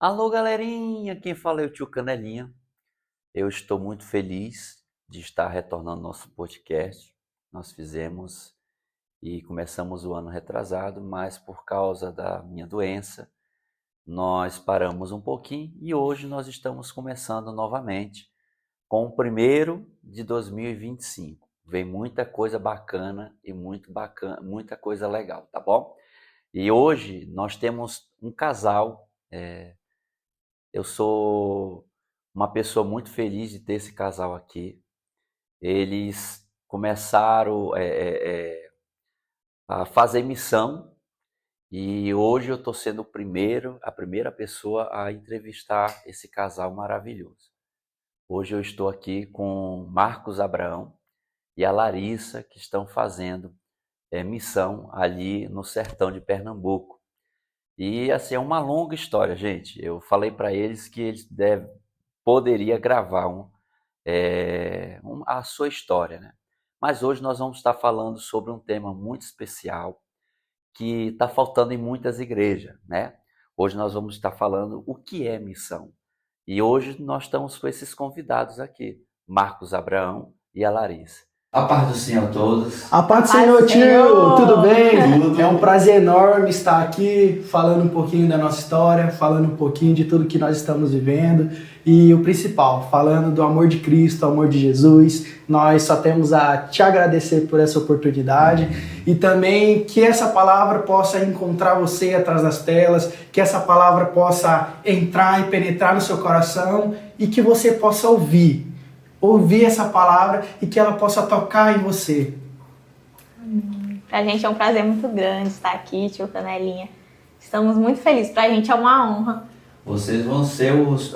Alô, galerinha! Quem fala é o tio Canelinha. Eu estou muito feliz de estar retornando ao nosso podcast. Nós fizemos e começamos o ano retrasado, mas por causa da minha doença, nós paramos um pouquinho e hoje nós estamos começando novamente com o primeiro de 2025. Vem muita coisa bacana e muita coisa legal, tá bom? E hoje nós temos um casal. Eu sou uma pessoa muito feliz de ter esse casal aqui. Eles começaram a fazer missão e hoje eu estou sendo a primeira pessoa a entrevistar esse casal maravilhoso. Hoje eu estou aqui com Marcos Abraão e a Larissa, que estão fazendo missão ali no sertão de Pernambuco. E assim, é uma longa história, gente. Eu falei para eles que eles poderia gravar a sua história, né? Mas hoje nós vamos estar falando sobre um tema muito especial que está faltando em muitas igrejas, né? Hoje nós vamos estar falando o que é missão. E hoje nós estamos com esses convidados aqui, Marcos Abraão e a Larissa. A paz do Senhor a todos. A paz do Senhor, tio! Tudo bem? Tudo. É um prazer enorme estar aqui falando um pouquinho da nossa história, falando um pouquinho de tudo que nós estamos vivendo e o principal, falando do amor de Cristo, amor de Jesus. Nós só temos a te agradecer por essa oportunidade e também que essa palavra possa encontrar você atrás das telas, que essa palavra possa entrar e penetrar no seu coração e que você possa ouvir essa palavra e que ela possa tocar em você. Pra gente é um prazer muito grande estar aqui, tio Canelinha. Estamos muito felizes, pra gente é uma honra. Vocês vão ser os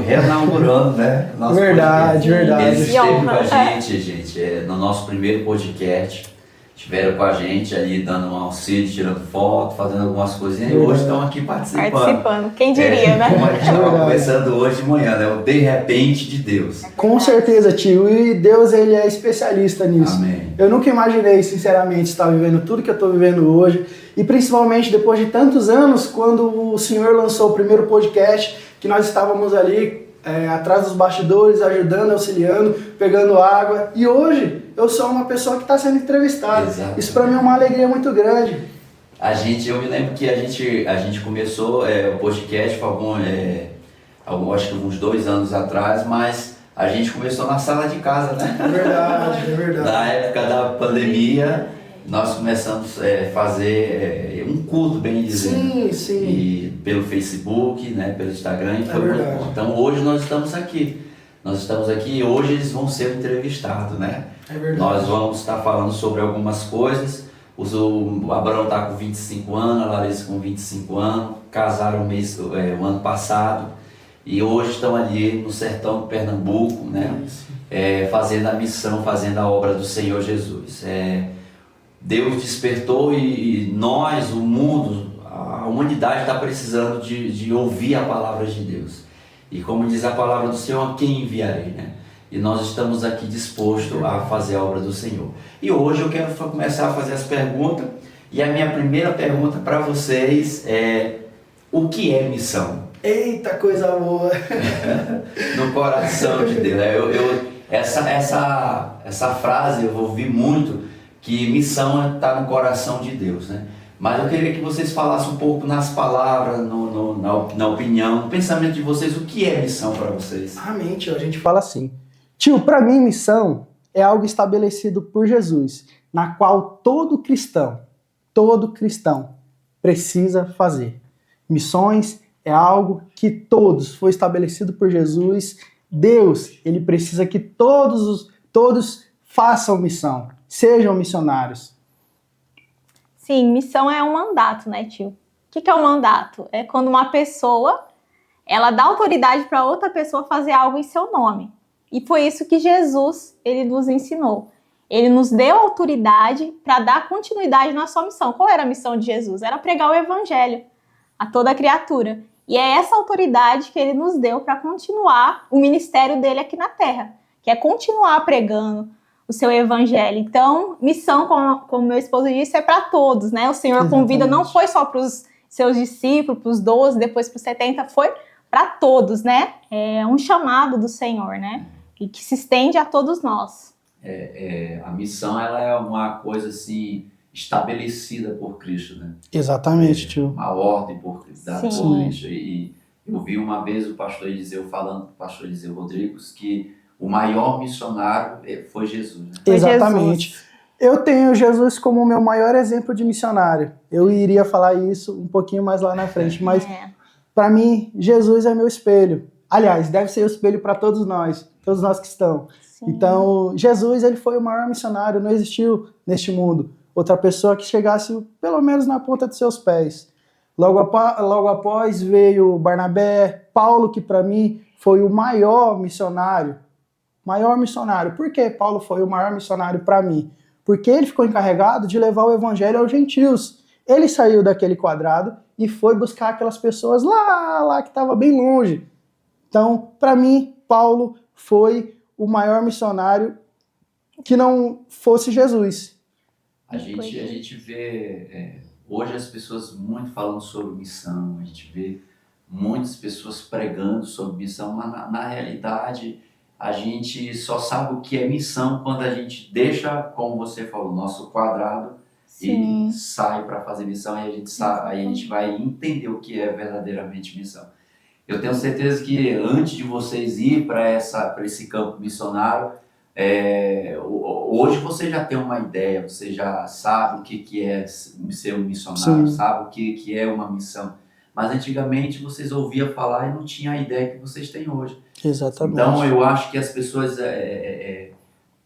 reinaugurando, né? Verdade. Eles esteve com a gente, no nosso primeiro podcast. Estiveram com a gente ali, dando um auxílio, tirando foto, fazendo algumas coisinhas. E hoje estão aqui participando. Quem diria, né? Como a gente estava conversando hoje de manhã, né? O de repente de Deus. Com certeza, tio. E Deus, ele é especialista nisso. Amém. Eu nunca imaginei, sinceramente, estar vivendo tudo que eu estou vivendo hoje. E principalmente depois de tantos anos, quando o senhor lançou o primeiro podcast, que nós estávamos ali atrás dos bastidores, ajudando, auxiliando, pegando água. E hoje eu sou uma pessoa que está sendo entrevistada. Exato. Isso para mim é uma alegria muito grande. Eu me lembro que a gente começou o podcast acho que uns 2 anos atrás, mas a gente começou na sala de casa, né? É verdade. Na época da pandemia, nós começamos a fazer um culto, bem dizendo. Sim. E pelo Facebook, né, pelo Instagram, e foi muito bom. Então hoje nós estamos aqui. E hoje eles vão ser entrevistados, né? É verdade. Nós vamos estar falando sobre algumas coisas. O Abraão está com 25 anos, a Larissa com 25 anos, casaram o ano passado e hoje estão ali no sertão de Pernambuco, né? Fazendo a missão, fazendo a obra do Senhor Jesus. Deus despertou e nós, o mundo, a humanidade está precisando de ouvir a palavra de Deus. E como diz a palavra do Senhor, quem enviarei, né? E nós estamos aqui dispostos a fazer a obra do Senhor. E hoje eu quero começar a fazer as perguntas. E a minha primeira pergunta para vocês é: o que é missão? Eita, coisa boa! No coração de Deus. Essa frase eu ouvi muito, que missão está no coração de Deus, né? Mas eu queria que vocês falassem um pouco nas palavras, na opinião, no pensamento de vocês, o que é missão para vocês? Amém, tio. A gente fala assim. Tio, para mim missão é algo estabelecido por Jesus, na qual todo cristão precisa fazer. Missões é algo que foi estabelecido por Jesus. Deus, ele precisa que todos façam missão, sejam missionários. Sim, missão é um mandato, né, tio? O que é um mandato? É quando uma pessoa, ela dá autoridade para outra pessoa fazer algo em seu nome. E foi isso que Jesus, ele nos ensinou. Ele nos deu autoridade para dar continuidade na sua missão. Qual era a missão de Jesus? Era pregar o evangelho a toda criatura. E é essa autoridade que ele nos deu para continuar o ministério dele aqui na terra, que é continuar pregando o seu evangelho. Então, missão, como meu esposo disse, é para todos, né? O Senhor convida, não foi só para os seus discípulos, para os 12, depois para os 70, foi para todos, né? É um chamado do Senhor, né? E que se estende a todos nós. A missão, ela é uma coisa assim estabelecida por Cristo, né? Exatamente, tio. Uma ordem dada Sim. por Cristo. E eu vi uma vez o pastor Eliseu falando, o pastor Eliseu Rodrigues, que o maior missionário foi Jesus, né? Foi Exatamente. Jesus. Eu tenho Jesus como o meu maior exemplo de missionário. Eu iria falar isso um pouquinho mais lá na frente, mas para mim, Jesus é meu espelho. Aliás, deve ser o espelho para todos nós que estão. Sim. Então, Jesus, ele foi o maior missionário, não existiu neste mundo outra pessoa que chegasse pelo menos na ponta de seus pés. Logo após veio Barnabé, Paulo, que para mim foi o maior missionário. Por que Paulo foi o maior missionário para mim? Porque ele ficou encarregado de levar o evangelho aos gentios. Ele saiu daquele quadrado e foi buscar aquelas pessoas lá que estava bem longe. Então, para mim, Paulo foi o maior missionário que não fosse Jesus. A gente vê hoje as pessoas muito falando sobre missão, a gente vê muitas pessoas pregando sobre missão, mas na realidade a gente só sabe o que é missão quando a gente deixa, como você falou, nosso quadrado. Sim. E sai para fazer missão e aí a gente vai entender o que é verdadeiramente missão. Eu tenho certeza que antes de vocês ir para esse campo missionário, hoje você já tem uma ideia, você já sabe o que é ser um missionário, Sim. sabe o que é uma missão. Mas antigamente vocês ouviam falar e não tinham a ideia que vocês têm hoje. Exatamente. Então eu acho que as pessoas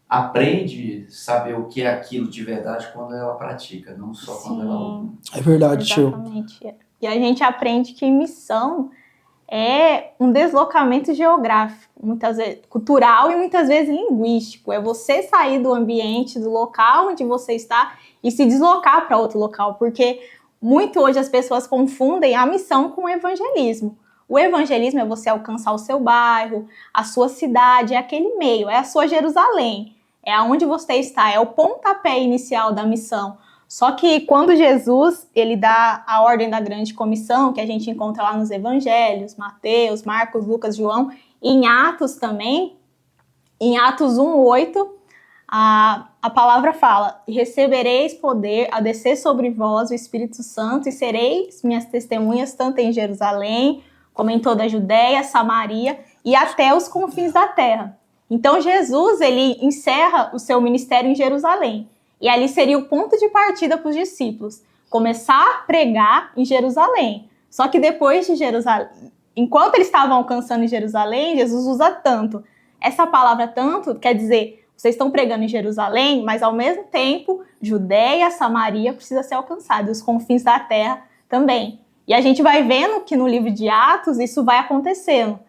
aprendem a saber o que é aquilo de verdade quando ela pratica, não só quando ela ouve. É verdade, tio. Exatamente. E a gente aprende que missão é um deslocamento geográfico, muitas vezes cultural e muitas vezes linguístico. É você sair do ambiente, do local onde você está e se deslocar para outro local, porque muito hoje as pessoas confundem a missão com o evangelismo. O evangelismo é você alcançar o seu bairro, a sua cidade, é aquele meio, é a sua Jerusalém, é aonde você está, é o pontapé inicial da missão. Só que quando Jesus, ele dá a ordem da grande comissão, que a gente encontra lá nos evangelhos, Mateus, Marcos, Lucas, João, e em Atos também, em Atos 1:8, a palavra fala: recebereis poder a descer sobre vós o Espírito Santo e sereis minhas testemunhas tanto em Jerusalém, como em toda a Judéia, Samaria e até os confins da terra. Então Jesus, ele encerra o seu ministério em Jerusalém. E ali seria o ponto de partida para os discípulos, começar a pregar em Jerusalém. Só que depois de Jerusalém, enquanto eles estavam alcançando em Jerusalém, Jesus usa tanto. Essa palavra tanto quer dizer, vocês estão pregando em Jerusalém, mas ao mesmo tempo, Judéia, Samaria precisa ser alcançada, e os confins da terra também. E a gente vai vendo que no livro de Atos isso vai acontecendo.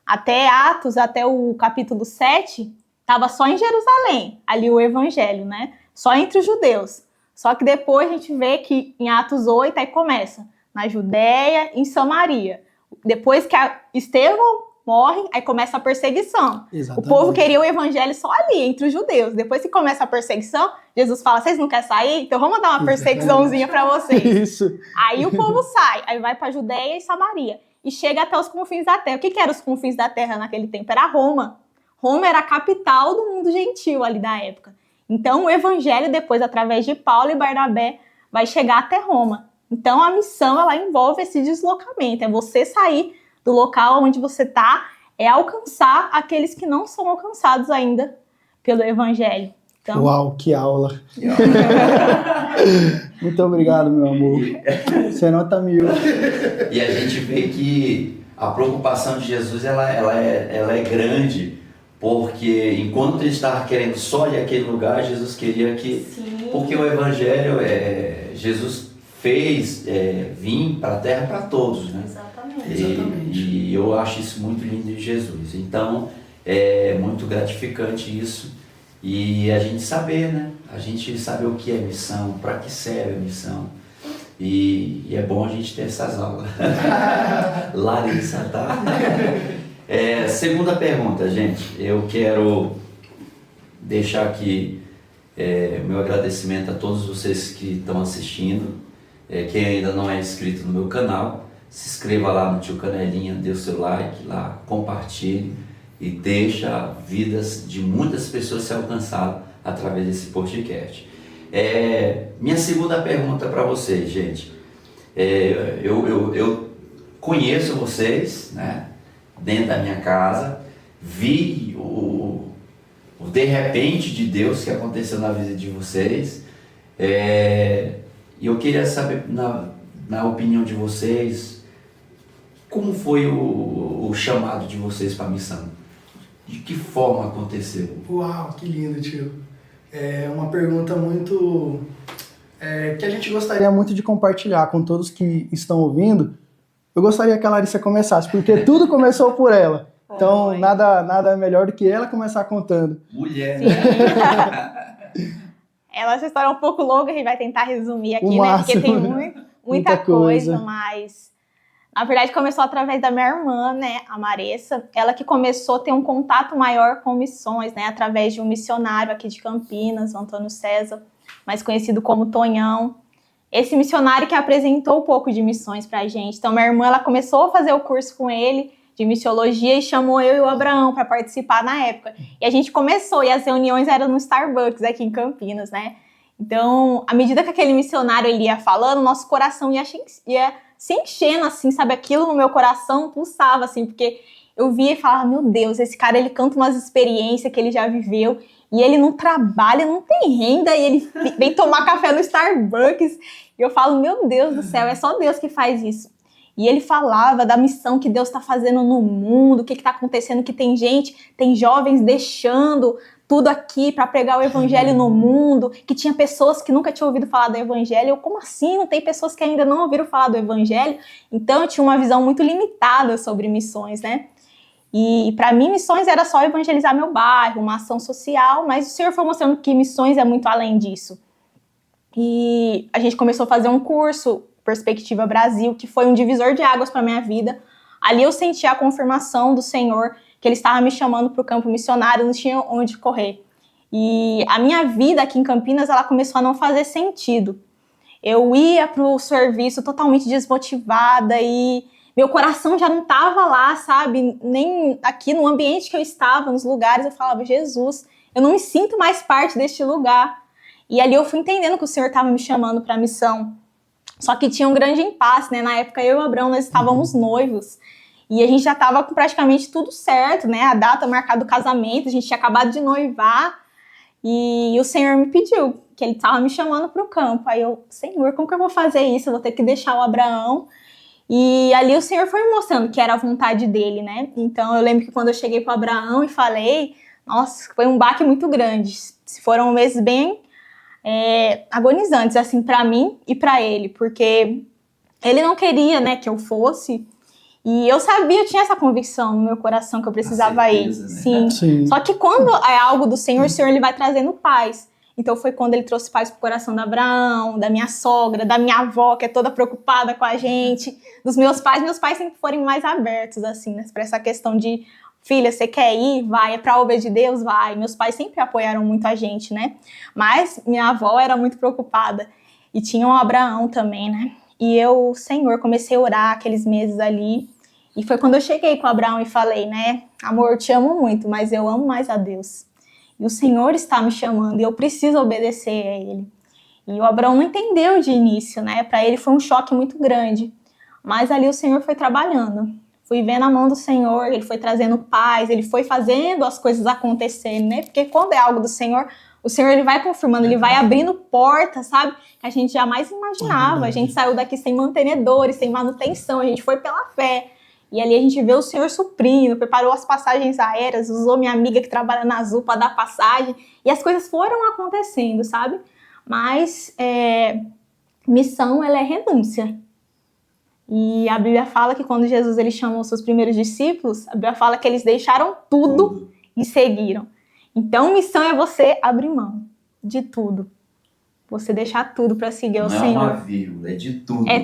Até Atos, até o capítulo 7, estava só em Jerusalém, ali o evangelho, né? Só entre os judeus. Só que depois a gente vê que em Atos 8, aí começa na Judéia, em Samaria. Depois que Estevão morre, aí começa a perseguição. Exatamente. O povo queria o evangelho só ali, entre os judeus. Depois que começa a perseguição, Jesus fala, vocês não querem sair? Então vamos dar uma perseguiçãozinha para vocês. Isso. Aí o povo sai, aí vai para Judéia e Samaria. E chega até os confins da terra. O que eram os confins da terra naquele tempo? Era Roma. Roma era a capital do mundo gentil ali da época. Então, o evangelho, depois, através de Paulo e Barnabé, vai chegar até Roma. Então, a missão, ela envolve esse deslocamento. É você sair do local onde você está, é alcançar aqueles que não são alcançados ainda pelo evangelho. Então... Uau, que aula! Muito obrigado, meu amor. Você nota 1000. E a gente vê que a preocupação de Jesus, ela é grande, porque enquanto ele estava querendo só ir àquele lugar, Jesus queria que... Sim. Porque o Evangelho, Jesus fez vir para a terra para todos, né? Exatamente. E eu acho isso muito lindo de Jesus. Então, é muito gratificante isso. E a gente saber, né? A gente saber o que é missão, para que serve a missão. E é bom a gente ter essas aulas. Larissa, tá? Segunda pergunta, gente. Eu quero deixar aqui meu agradecimento a todos vocês que estão assistindo. Quem ainda não é inscrito no meu canal, se inscreva lá no Tio Canelinha, dê o seu like lá, compartilhe e deixa vidas de muitas pessoas ser alcançadas através desse podcast. Minha segunda pergunta para vocês, gente. Eu conheço vocês, né, dentro da minha casa, vi o de repente de Deus que aconteceu na vida de vocês. E eu queria saber, na opinião de vocês, como foi o chamado de vocês para a missão? De que forma aconteceu? Uau, que lindo, tio. É uma pergunta muito... que a gente gostaria muito de compartilhar com todos que estão ouvindo. Eu gostaria que a Larissa começasse, porque tudo começou por ela. Então, nada melhor do que ela começar contando. Mulher, Sim. né? Essa história é um pouco longa, a gente vai tentar resumir aqui, né? Porque tem muita coisa, mas... Na verdade, começou através da minha irmã, né, a Maressa. Ela que começou a ter um contato maior com missões, né, através de um missionário aqui de Campinas, o Antônio César, mais conhecido como Tonhão. Esse missionário que apresentou um pouco de missões pra gente. Então, minha irmã, ela começou a fazer o curso com ele de missiologia e chamou eu e o Abraão para participar na época. E a gente começou, e as reuniões eram no Starbucks aqui em Campinas, né? Então, à medida que aquele missionário ele ia falando, nosso coração ia se enchendo, assim, sabe? Aquilo no meu coração pulsava, assim, porque eu via e falava, meu Deus, esse cara, ele canta umas experiências que ele já viveu, e ele não trabalha, não tem renda, e ele vem tomar café no Starbucks. E eu falo, meu Deus do céu, é só Deus que faz isso. E ele falava da missão que Deus está fazendo no mundo, o que está acontecendo, que tem jovens deixando tudo aqui para pregar o evangelho no mundo, que tinha pessoas que nunca tinham ouvido falar do evangelho. Eu, como assim? Não tem pessoas que ainda não ouviram falar do evangelho? Então eu tinha uma visão muito limitada sobre missões, né? E para mim missões era só evangelizar meu bairro, uma ação social, mas o Senhor foi mostrando que missões é muito além disso. E a gente começou a fazer um curso, Perspectiva Brasil, que foi um divisor de águas para minha vida. Ali eu senti a confirmação do Senhor que Ele estava me chamando para o campo missionário, não tinha onde correr. E a minha vida aqui em Campinas, ela começou a não fazer sentido. Eu ia para o serviço totalmente desmotivada e meu coração já não estava lá, sabe? Nem aqui no ambiente que eu estava, nos lugares, eu falava, Jesus, eu não me sinto mais parte deste lugar. E ali eu fui entendendo que o Senhor estava me chamando para a missão. Só que tinha um grande impasse, né? Na época eu e o Abraão, nós estávamos noivos. E a gente já estava com praticamente tudo certo, né? A data marcada do casamento, a gente tinha acabado de noivar. E o Senhor me pediu, que Ele estava me chamando para o campo. Aí eu, Senhor, como que eu vou fazer isso? Eu vou ter que deixar o Abraão. E ali o Senhor foi me mostrando que era a vontade dele, né? Então eu lembro que quando eu cheguei para o Abraão e falei, nossa, foi um baque muito grande. Foram meses bem agonizantes, assim, para mim e para ele, porque ele não queria, né, que eu fosse. E eu sabia, eu tinha essa convicção no meu coração que eu precisava ir. Né? Sim. Só que quando é algo do Senhor, o Senhor ele vai trazendo paz. Então foi quando ele trouxe paz pro coração do Abraão, da minha sogra, da minha avó, que é toda preocupada com a gente, dos meus pais sempre foram mais abertos, assim, né, para essa questão de, filha, você quer ir? Vai. É pra obra de Deus? Vai. Meus pais sempre apoiaram muito a gente, né? Mas minha avó era muito preocupada. E tinha o Abraão também, né? E eu, Senhor, comecei a orar aqueles meses ali. E foi quando eu cheguei com o Abraão e falei, né? Amor, eu te amo muito, mas eu amo mais a Deus. E o Senhor está me chamando e eu preciso obedecer a Ele. E o Abraão não entendeu de início, né? Para ele foi um choque muito grande. Mas ali o Senhor foi trabalhando. Fui vendo a mão do Senhor, Ele foi trazendo paz, Ele foi fazendo as coisas acontecerem, né? Porque quando é algo do Senhor, o Senhor ele vai confirmando, Ele vai abrindo portas, sabe? Que a gente jamais imaginava. A gente saiu daqui sem mantenedores, sem manutenção, a gente foi pela fé. E ali a gente vê o Senhor suprindo, preparou as passagens aéreas, usou minha amiga que trabalha na Azul para dar passagem. E as coisas foram acontecendo, sabe? Mas missão, ela é renúncia. E a Bíblia fala que quando Jesus ele chamou os seus primeiros discípulos, a Bíblia fala que eles deixaram tudo e seguiram. Então, missão é você abrir mão de tudo. Você deixar tudo para seguir o Senhor. Não é uma vírgula, é de tudo. É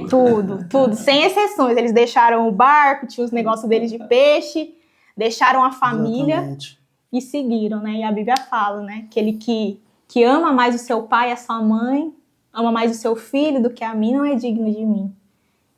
tudo, sem exceções. Eles deixaram o barco, tinha os negócios deles de peixe, deixaram a família. Exatamente. E seguiram, né? E a Bíblia fala, né? Aquele que ama mais o seu pai e a sua mãe, ama mais o seu filho do que a mim não é digno de mim.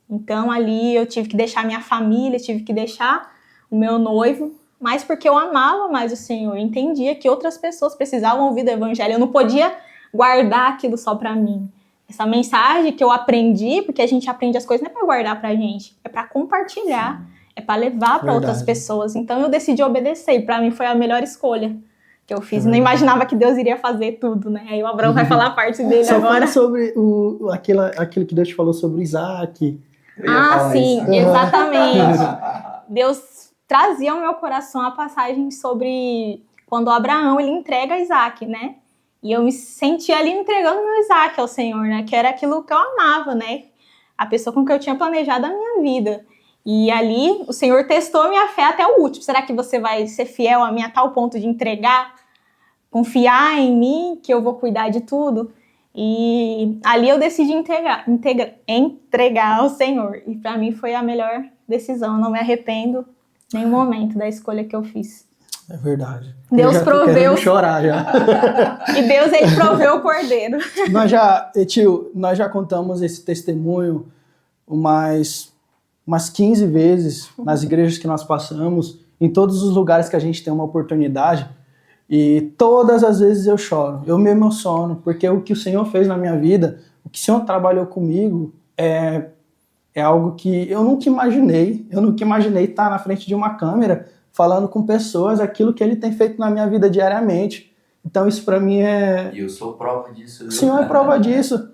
Então ali eu tive que deixar minha família, tive que deixar o meu noivo, mas porque eu amava mais o Senhor, eu entendia que outras pessoas precisavam ouvir do evangelho, eu não podia guardar aquilo só para mim. Essa mensagem que eu aprendi, porque a gente aprende as coisas não é para guardar pra gente, é para compartilhar, é para levar para outras pessoas. Então eu decidi obedecer e para mim foi a melhor escolha que eu fiz. Não imaginava que Deus iria fazer tudo, né? Aí o Abraão vai falar a parte dele Só agora. Só fala sobre aquilo que Deus te falou sobre Isaac. Sim, exatamente. Deus trazia ao meu coração a passagem sobre quando Abraão ele entrega Isaac, né? E eu me senti ali entregando meu Isaac ao Senhor, né? Que era aquilo que eu amava, né? A pessoa com que eu tinha planejado a minha vida. E ali o Senhor testou minha fé até o último. Será que você vai ser fiel a mim a tal ponto de entregar? Confiar em mim que eu vou cuidar de tudo? E ali eu decidi entregar ao Senhor. E para mim foi a melhor decisão. Eu não me arrependo em nenhum momento da escolha que eu fiz. É verdade. Deus proveu. Chorar já. E Deus, ele proveu o cordeiro. Nós já contamos esse testemunho umas 15 vezes nas igrejas que nós passamos, em todos os lugares que a gente tem uma oportunidade. E todas as vezes eu choro, eu me emociono, porque o que o Senhor fez na minha vida, o que o Senhor trabalhou comigo, é algo que eu nunca imaginei. Eu nunca imaginei estar na frente de uma câmera falando com pessoas aquilo que Ele tem feito na minha vida diariamente. Então isso para mim é... E eu sou prova disso. O Senhor é prova disso.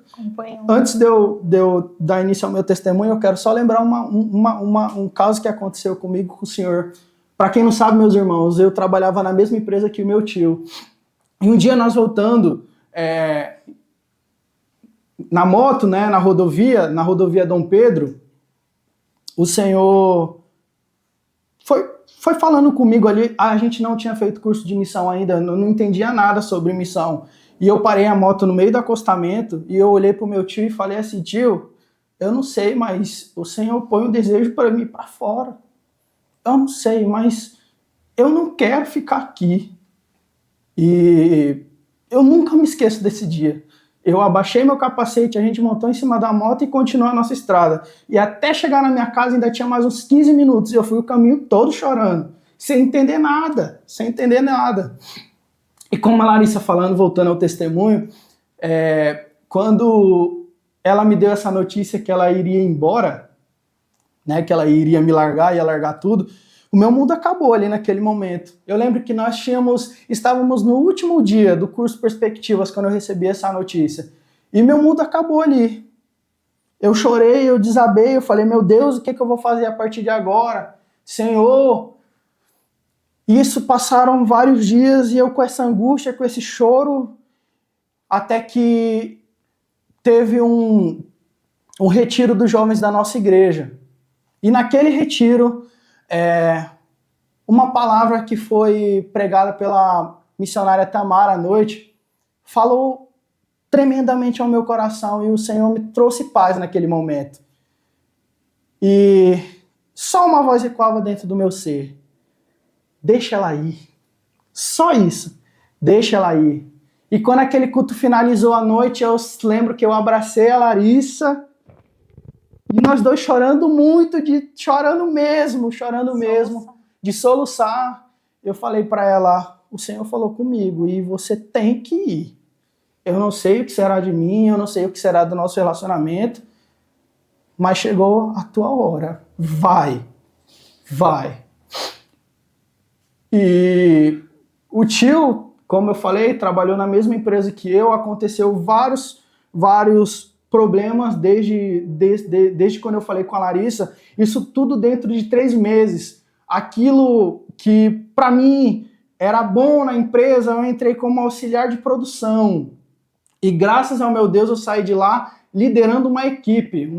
Antes de eu dar início ao meu testemunho, eu quero só lembrar um caso que aconteceu comigo com o Senhor. Para quem não sabe, meus irmãos, eu trabalhava na mesma empresa que o meu tio. E um dia nós voltando na moto, né, na rodovia Dom Pedro, o Senhor foi falando comigo ali. A gente não tinha feito curso de missão ainda, eu não entendia nada sobre missão. E eu parei a moto no meio do acostamento e eu olhei para o meu tio e falei assim: tio, eu não sei, mas o Senhor põe um desejo para mim para fora. Eu não sei, mas eu não quero ficar aqui. E eu nunca me esqueço desse dia. Eu abaixei meu capacete, a gente montou em cima da moto e continuou a nossa estrada. E até chegar na minha casa ainda tinha mais uns 15 minutos. E eu fui o caminho todo chorando, sem entender nada. E como a Larissa falando, voltando ao testemunho, quando ela me deu essa notícia que ela iria embora, né, que ela iria me largar, ia largar tudo, o meu mundo acabou ali naquele momento. Eu lembro que nós estávamos no último dia do curso Perspectivas quando eu recebi essa notícia. E meu mundo acabou ali. Eu chorei, eu desabei, eu falei: meu Deus, o que eu vou fazer a partir de agora? Senhor... Isso passaram vários dias e eu com essa angústia, com esse choro, até que teve um retiro dos jovens da nossa igreja. E naquele retiro, uma palavra que foi pregada pela missionária Tamara à noite falou tremendamente ao meu coração e o Senhor me trouxe paz naquele momento. E só uma voz ecoava dentro do meu ser: deixa ela ir. Só isso. Deixa ela ir. E quando aquele culto finalizou à noite, eu lembro que eu abracei a Larissa e nós dois chorando muito, chorando mesmo, de soluçar. Eu falei para ela: o Senhor falou comigo e você tem que ir. Eu não sei o que será de mim, eu não sei o que será do nosso relacionamento, mas chegou a tua hora. Vai. E o tio, como eu falei, trabalhou na mesma empresa que eu. Aconteceu vários problemas desde quando eu falei com a Larissa. Isso tudo dentro de 3 meses. Aquilo que para mim era bom na empresa, eu entrei como auxiliar de produção. E graças ao meu Deus eu saí de lá liderando uma equipe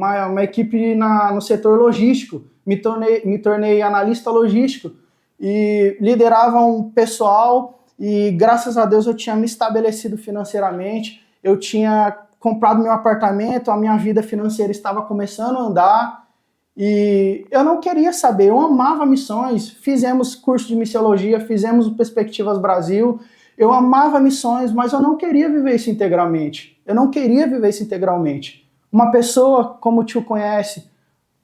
no setor logístico. Me tornei analista logístico e liderava um pessoal, e graças a Deus eu tinha me estabelecido financeiramente, eu tinha comprado meu apartamento, a minha vida financeira estava começando a andar, e eu não queria saber, eu amava missões. Fizemos curso de missiologia, fizemos o Perspectivas Brasil, Eu amava missões, mas eu não queria viver isso integralmente. Eu não queria viver isso integralmente. Uma pessoa, como o tio conhece,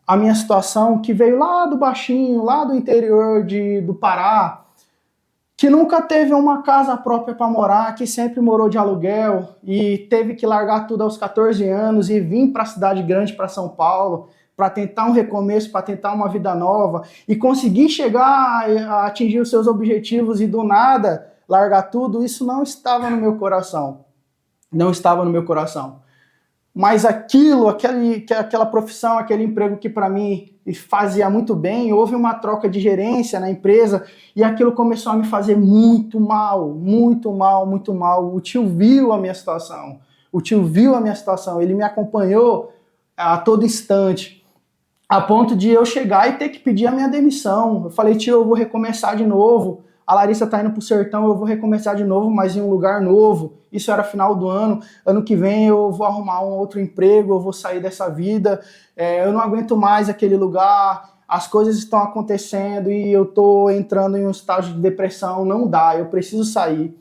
a minha situação, que veio lá do Baixinho, lá do interior do Pará, que nunca teve uma casa própria para morar, que sempre morou de aluguel e teve que largar tudo aos 14 anos e vir para a cidade grande, para São Paulo, para tentar um recomeço, para tentar uma vida nova e conseguir chegar a atingir os seus objetivos e do nada largar tudo, isso não estava no meu coração. Não estava no meu coração. Mas aquela profissão, aquele emprego que para mim fazia muito bem, houve uma troca de gerência na empresa e aquilo começou a me fazer muito mal, muito mal, muito mal. O tio viu a minha situação, ele me acompanhou a todo instante, a ponto de eu chegar e ter que pedir a minha demissão. Eu falei, tio, eu vou recomeçar de novo. A Larissa tá indo pro sertão, eu vou recomeçar de novo, mas em um lugar novo. Isso era final do ano. Ano que vem eu vou arrumar um outro emprego, eu vou sair dessa vida. Eu não aguento mais aquele lugar. As coisas estão acontecendo e eu tô entrando em um estágio de depressão. Não dá, eu preciso sair.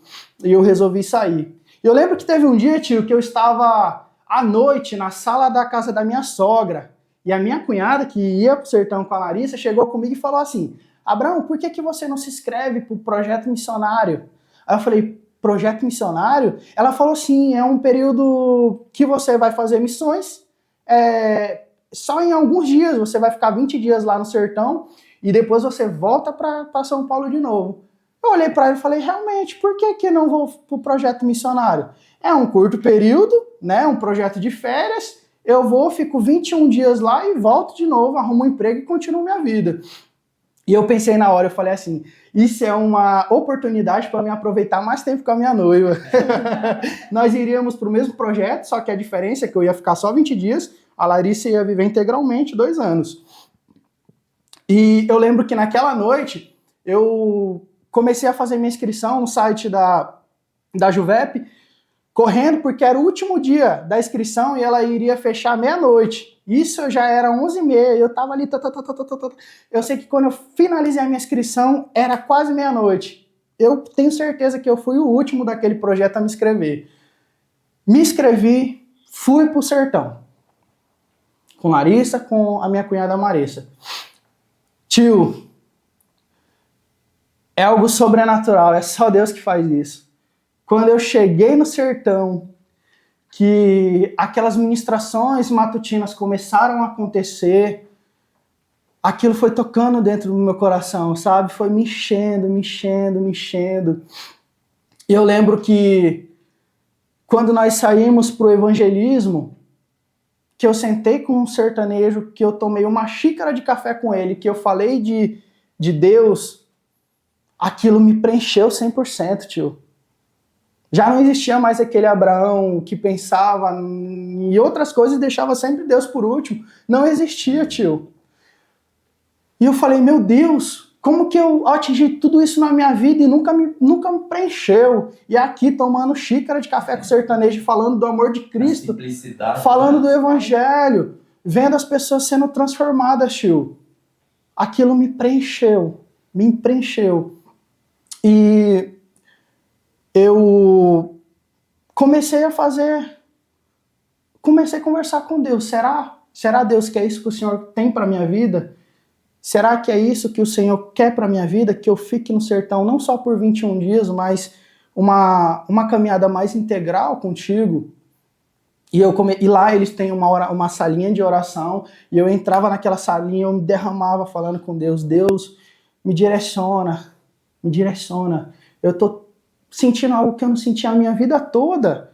E eu resolvi sair. Eu lembro que teve um dia, tio, que eu estava à noite na sala da casa da minha sogra. E a minha cunhada, que ia pro sertão com a Larissa, chegou comigo e falou assim: Abraão, por que você não se inscreve para o projeto missionário? Aí eu falei, projeto missionário? Ela falou, sim, é um período que você vai fazer missões, só em alguns dias, você vai ficar 20 dias lá no sertão e depois você volta para São Paulo de novo. Eu olhei para ele e falei, realmente, por que não vou para o projeto missionário? É um curto período, né, um projeto de férias, eu vou, fico 21 dias lá e volto de novo, arrumo um emprego e continuo minha vida. E eu pensei na hora, eu falei assim, isso é uma oportunidade para me aproveitar mais tempo com a minha noiva. Nós iríamos para o mesmo projeto, só que a diferença é que eu ia ficar só 20 dias, a Larissa ia viver integralmente 2 anos. E eu lembro que naquela noite, eu comecei a fazer minha inscrição no site da Juvep, correndo, porque era o último dia da inscrição e ela iria fechar meia-noite. Isso já era 11h30, eu tava ali, eu sei que quando eu finalizei a minha inscrição, era quase meia-noite. Eu tenho certeza que eu fui o último daquele projeto a me inscrever. Me inscrevi, fui pro sertão. Com Larissa, com a minha cunhada Marissa. Tio, é algo sobrenatural, é só Deus que faz isso. Quando eu cheguei no sertão, que aquelas ministrações matutinas começaram a acontecer, aquilo foi tocando dentro do meu coração, sabe? Foi me enchendo. E eu lembro que quando nós saímos para o evangelismo, que eu sentei com um sertanejo, que eu tomei uma xícara de café com ele, que eu falei de Deus, aquilo me preencheu 100%, tio. Já não existia mais aquele Abraão que pensava em outras coisas e deixava sempre Deus por último. Não existia, tio. E eu falei, meu Deus, como que eu atingi tudo isso na minha vida e nunca me preencheu? E aqui tomando xícara de café com sertanejo, falando do amor de Cristo, falando do Evangelho, vendo as pessoas sendo transformadas, tio. Aquilo me preencheu. E eu comecei a conversar com Deus. Será Deus que é isso que o Senhor tem para minha vida? Será que é isso que o Senhor quer para minha vida? Que eu fique no sertão não só por 21 dias, mas uma caminhada mais integral contigo? E lá eles têm uma salinha de oração, e eu entrava naquela salinha, eu me derramava falando com Deus. Deus, me direciona. Eu tô sentindo algo que eu não sentia a minha vida toda.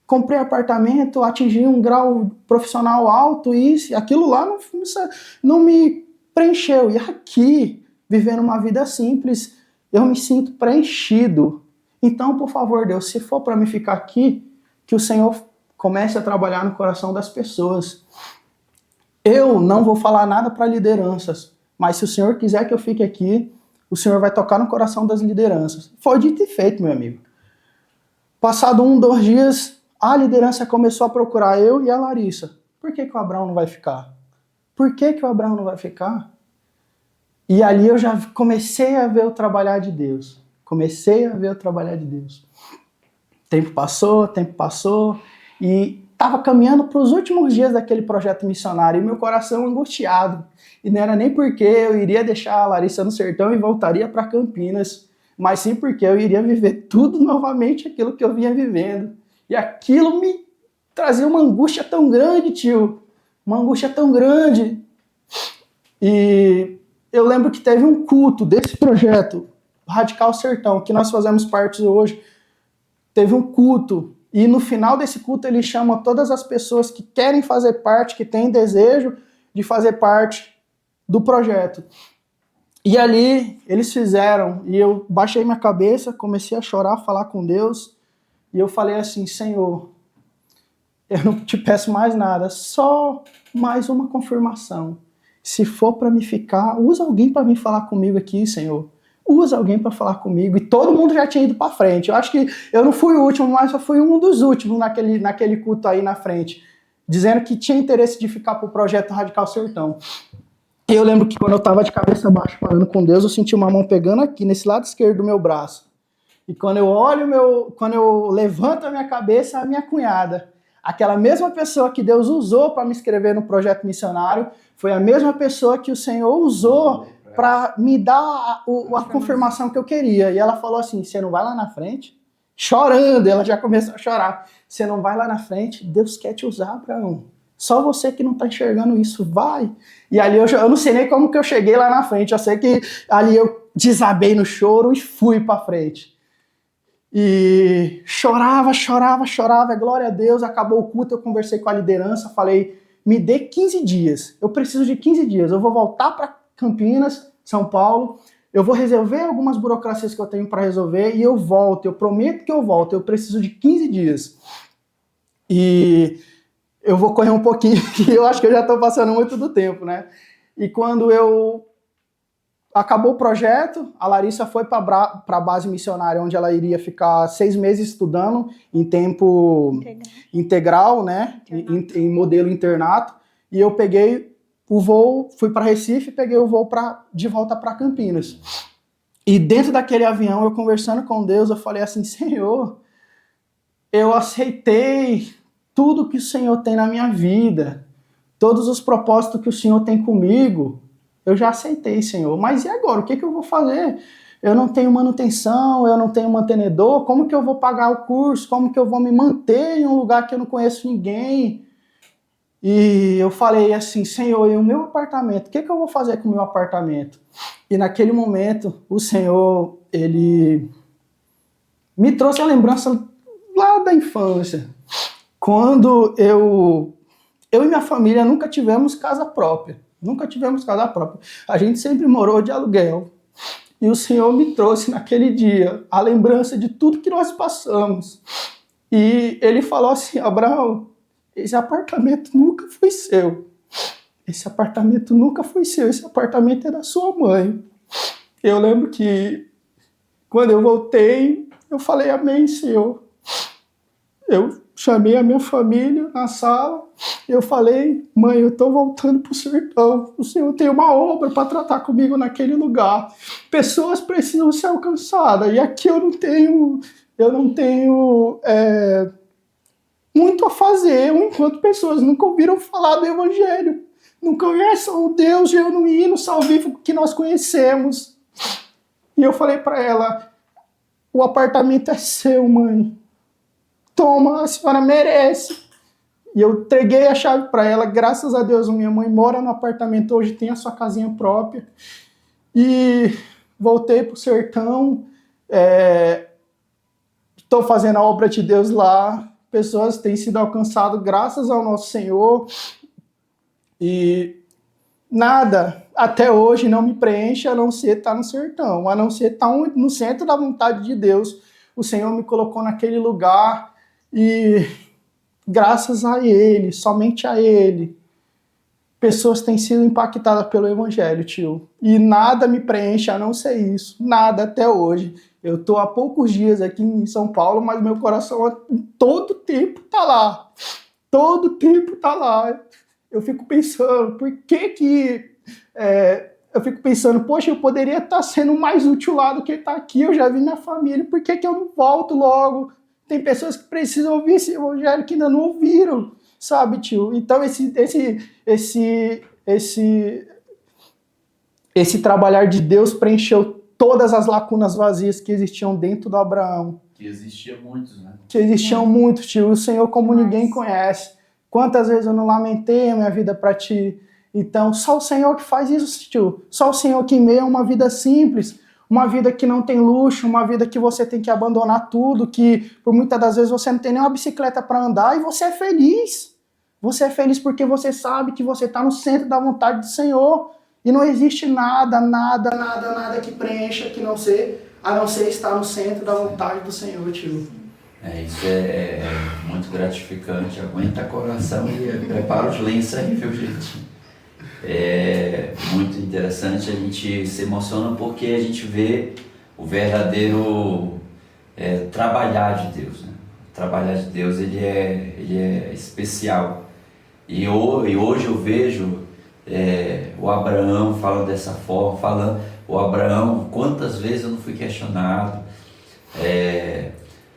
Comprei apartamento, atingi um grau profissional alto e aquilo lá não me preencheu. E aqui, vivendo uma vida simples, eu me sinto preenchido. Então, por favor, Deus, se for para me ficar aqui, que o Senhor comece a trabalhar no coração das pessoas. Eu não vou falar nada para lideranças, mas se o Senhor quiser que eu fique aqui, o Senhor vai tocar no coração das lideranças. Foi dito e feito, meu amigo. Passado 2 dias, a liderança começou a procurar eu e a Larissa. Por que o Abraão não vai ficar? E ali eu já comecei a ver o trabalhar de Deus. Comecei a ver o trabalhar de Deus. Tempo passou, e estava caminhando para os últimos dias daquele projeto missionário, e meu coração angustiado. E não era nem porque eu iria deixar a Larissa no sertão e voltaria para Campinas, mas sim porque eu iria viver tudo novamente, aquilo que eu vinha vivendo. E aquilo me trazia uma angústia tão grande, tio. Uma angústia tão grande. E eu lembro que teve um culto desse projeto, Radical Sertão, que nós fazemos parte hoje. Teve um culto, e no final desse culto ele chama todas as pessoas que querem fazer parte, que têm desejo de fazer parte do projeto. E ali eles fizeram, e eu baixei minha cabeça, comecei a chorar, falar com Deus, e eu falei assim: Senhor, eu não te peço mais nada, só mais uma confirmação. Se for para me ficar, usa alguém para vir falar comigo aqui, Senhor. Usa alguém para falar comigo. E todo mundo já tinha ido para frente. Eu acho que eu não fui o último, mas eu fui um dos últimos naquele culto aí na frente, dizendo que tinha interesse de ficar pro projeto Radical Sertão. E eu lembro que quando eu estava de cabeça baixa falando com Deus, eu senti uma mão pegando aqui, nesse lado esquerdo do meu braço. E quando eu levanto a minha cabeça, a minha cunhada, aquela mesma pessoa que Deus usou para me inscrever no projeto missionário, foi a mesma pessoa que o Senhor usou para me dar a confirmação que eu queria. E ela falou assim: você não vai lá na frente? Chorando, ela já começou a chorar. Você não vai lá na frente? Deus quer te usar, Abraão. Só você que não está enxergando isso, vai. E ali eu não sei nem como que eu cheguei lá na frente. Eu sei que ali eu desabei no choro e fui para frente. E chorava, glória a Deus. Acabou o culto, eu conversei com a liderança, falei: me dê 15 dias. Eu preciso de 15 dias. Eu vou voltar para Campinas, São Paulo, eu vou resolver algumas burocracias que eu tenho para resolver e eu volto, eu prometo que eu volto, eu preciso de 15 dias. E eu vou correr um pouquinho, que eu acho que eu já estou passando muito do tempo, né? E quando acabou o projeto, a Larissa foi para a base missionária, onde ela iria ficar 6 meses estudando em tempo integral, né? Em modelo internato, e eu peguei o voo, fui para Recife e peguei o voo de volta para Campinas. E dentro daquele avião, eu conversando com Deus, eu falei assim: Senhor, eu aceitei tudo que o Senhor tem na minha vida, todos os propósitos que o Senhor tem comigo, eu já aceitei, Senhor. Mas e agora? O que eu vou fazer? Eu não tenho manutenção, eu não tenho mantenedor, como que eu vou pagar o curso? Como que eu vou me manter em um lugar que eu não conheço ninguém? E eu falei assim: Senhor, e o meu apartamento? O que eu vou fazer com o meu apartamento? E naquele momento, o Senhor, ele me trouxe a lembrança lá da infância. Quando eu e minha família nunca tivemos casa própria. Nunca tivemos casa própria. A gente sempre morou de aluguel. E o Senhor me trouxe naquele dia a lembrança de tudo que nós passamos. E ele falou assim: Abraão, esse apartamento nunca foi seu. Esse apartamento nunca foi seu. Esse apartamento é da sua mãe. Eu lembro que quando eu voltei, eu falei: amém, Senhor. Eu chamei a minha família na sala. Eu falei: mãe, eu estou voltando para o sertão. O Senhor tem uma obra para tratar comigo naquele lugar. Pessoas precisam ser alcançadas. E aqui eu não tenho muito a fazer, enquanto pessoas nunca ouviram falar do Evangelho, não conhecem o Deus genuíno, salvífico que nós conhecemos. E eu falei para ela: o apartamento é seu, mãe. Toma, a senhora merece. E eu entreguei a chave para ela. Graças a Deus, minha mãe mora no apartamento, hoje tem a sua casinha própria. E voltei para o sertão, estou fazendo a obra de Deus lá. Pessoas têm sido alcançadas graças ao nosso Senhor. E nada, até hoje, não me preenche a não ser estar no sertão, a não ser estar no centro da vontade de Deus. O Senhor me colocou naquele lugar e graças a Ele, somente a Ele, pessoas têm sido impactadas pelo Evangelho, tio. E nada me preenche a não ser isso. Nada até hoje. Eu estou há poucos dias aqui em São Paulo, mas meu coração todo tempo está lá. Todo tempo está lá. Eu fico pensando, por que eu fico pensando, poxa, eu poderia estar sendo mais útil lá do que estar aqui, eu já vi minha família, por que que eu não volto logo? Tem pessoas que precisam ouvir esse evangelho que ainda não ouviram, sabe, tio? Então esse trabalhar de Deus preencheu todas as lacunas vazias que existiam dentro do Abraão. Que existia muitos, né? Que existiam muitos, tio. O Senhor como ninguém conhece. Quantas vezes eu não lamentei a minha vida para ti? Então, só o Senhor que faz isso, tio. Só o Senhor que meia uma vida simples, uma vida que não tem luxo, uma vida que você tem que abandonar tudo, que por muitas das vezes você não tem nem uma bicicleta para andar e você é feliz. Você é feliz porque você sabe que você está no centro da vontade do Senhor. E não existe nada que preencha a não ser estar no centro da vontade do Senhor, tio. Isso é muito gratificante. Aguenta coração e prepara os lenços aí, viu, gente? É muito interessante, a gente se emociona porque a gente vê o verdadeiro trabalhar de Deus, né? O trabalhar de Deus, ele é especial. E hoje eu vejo o Abraão falando dessa forma, o Abraão, quantas vezes eu não fui questionado,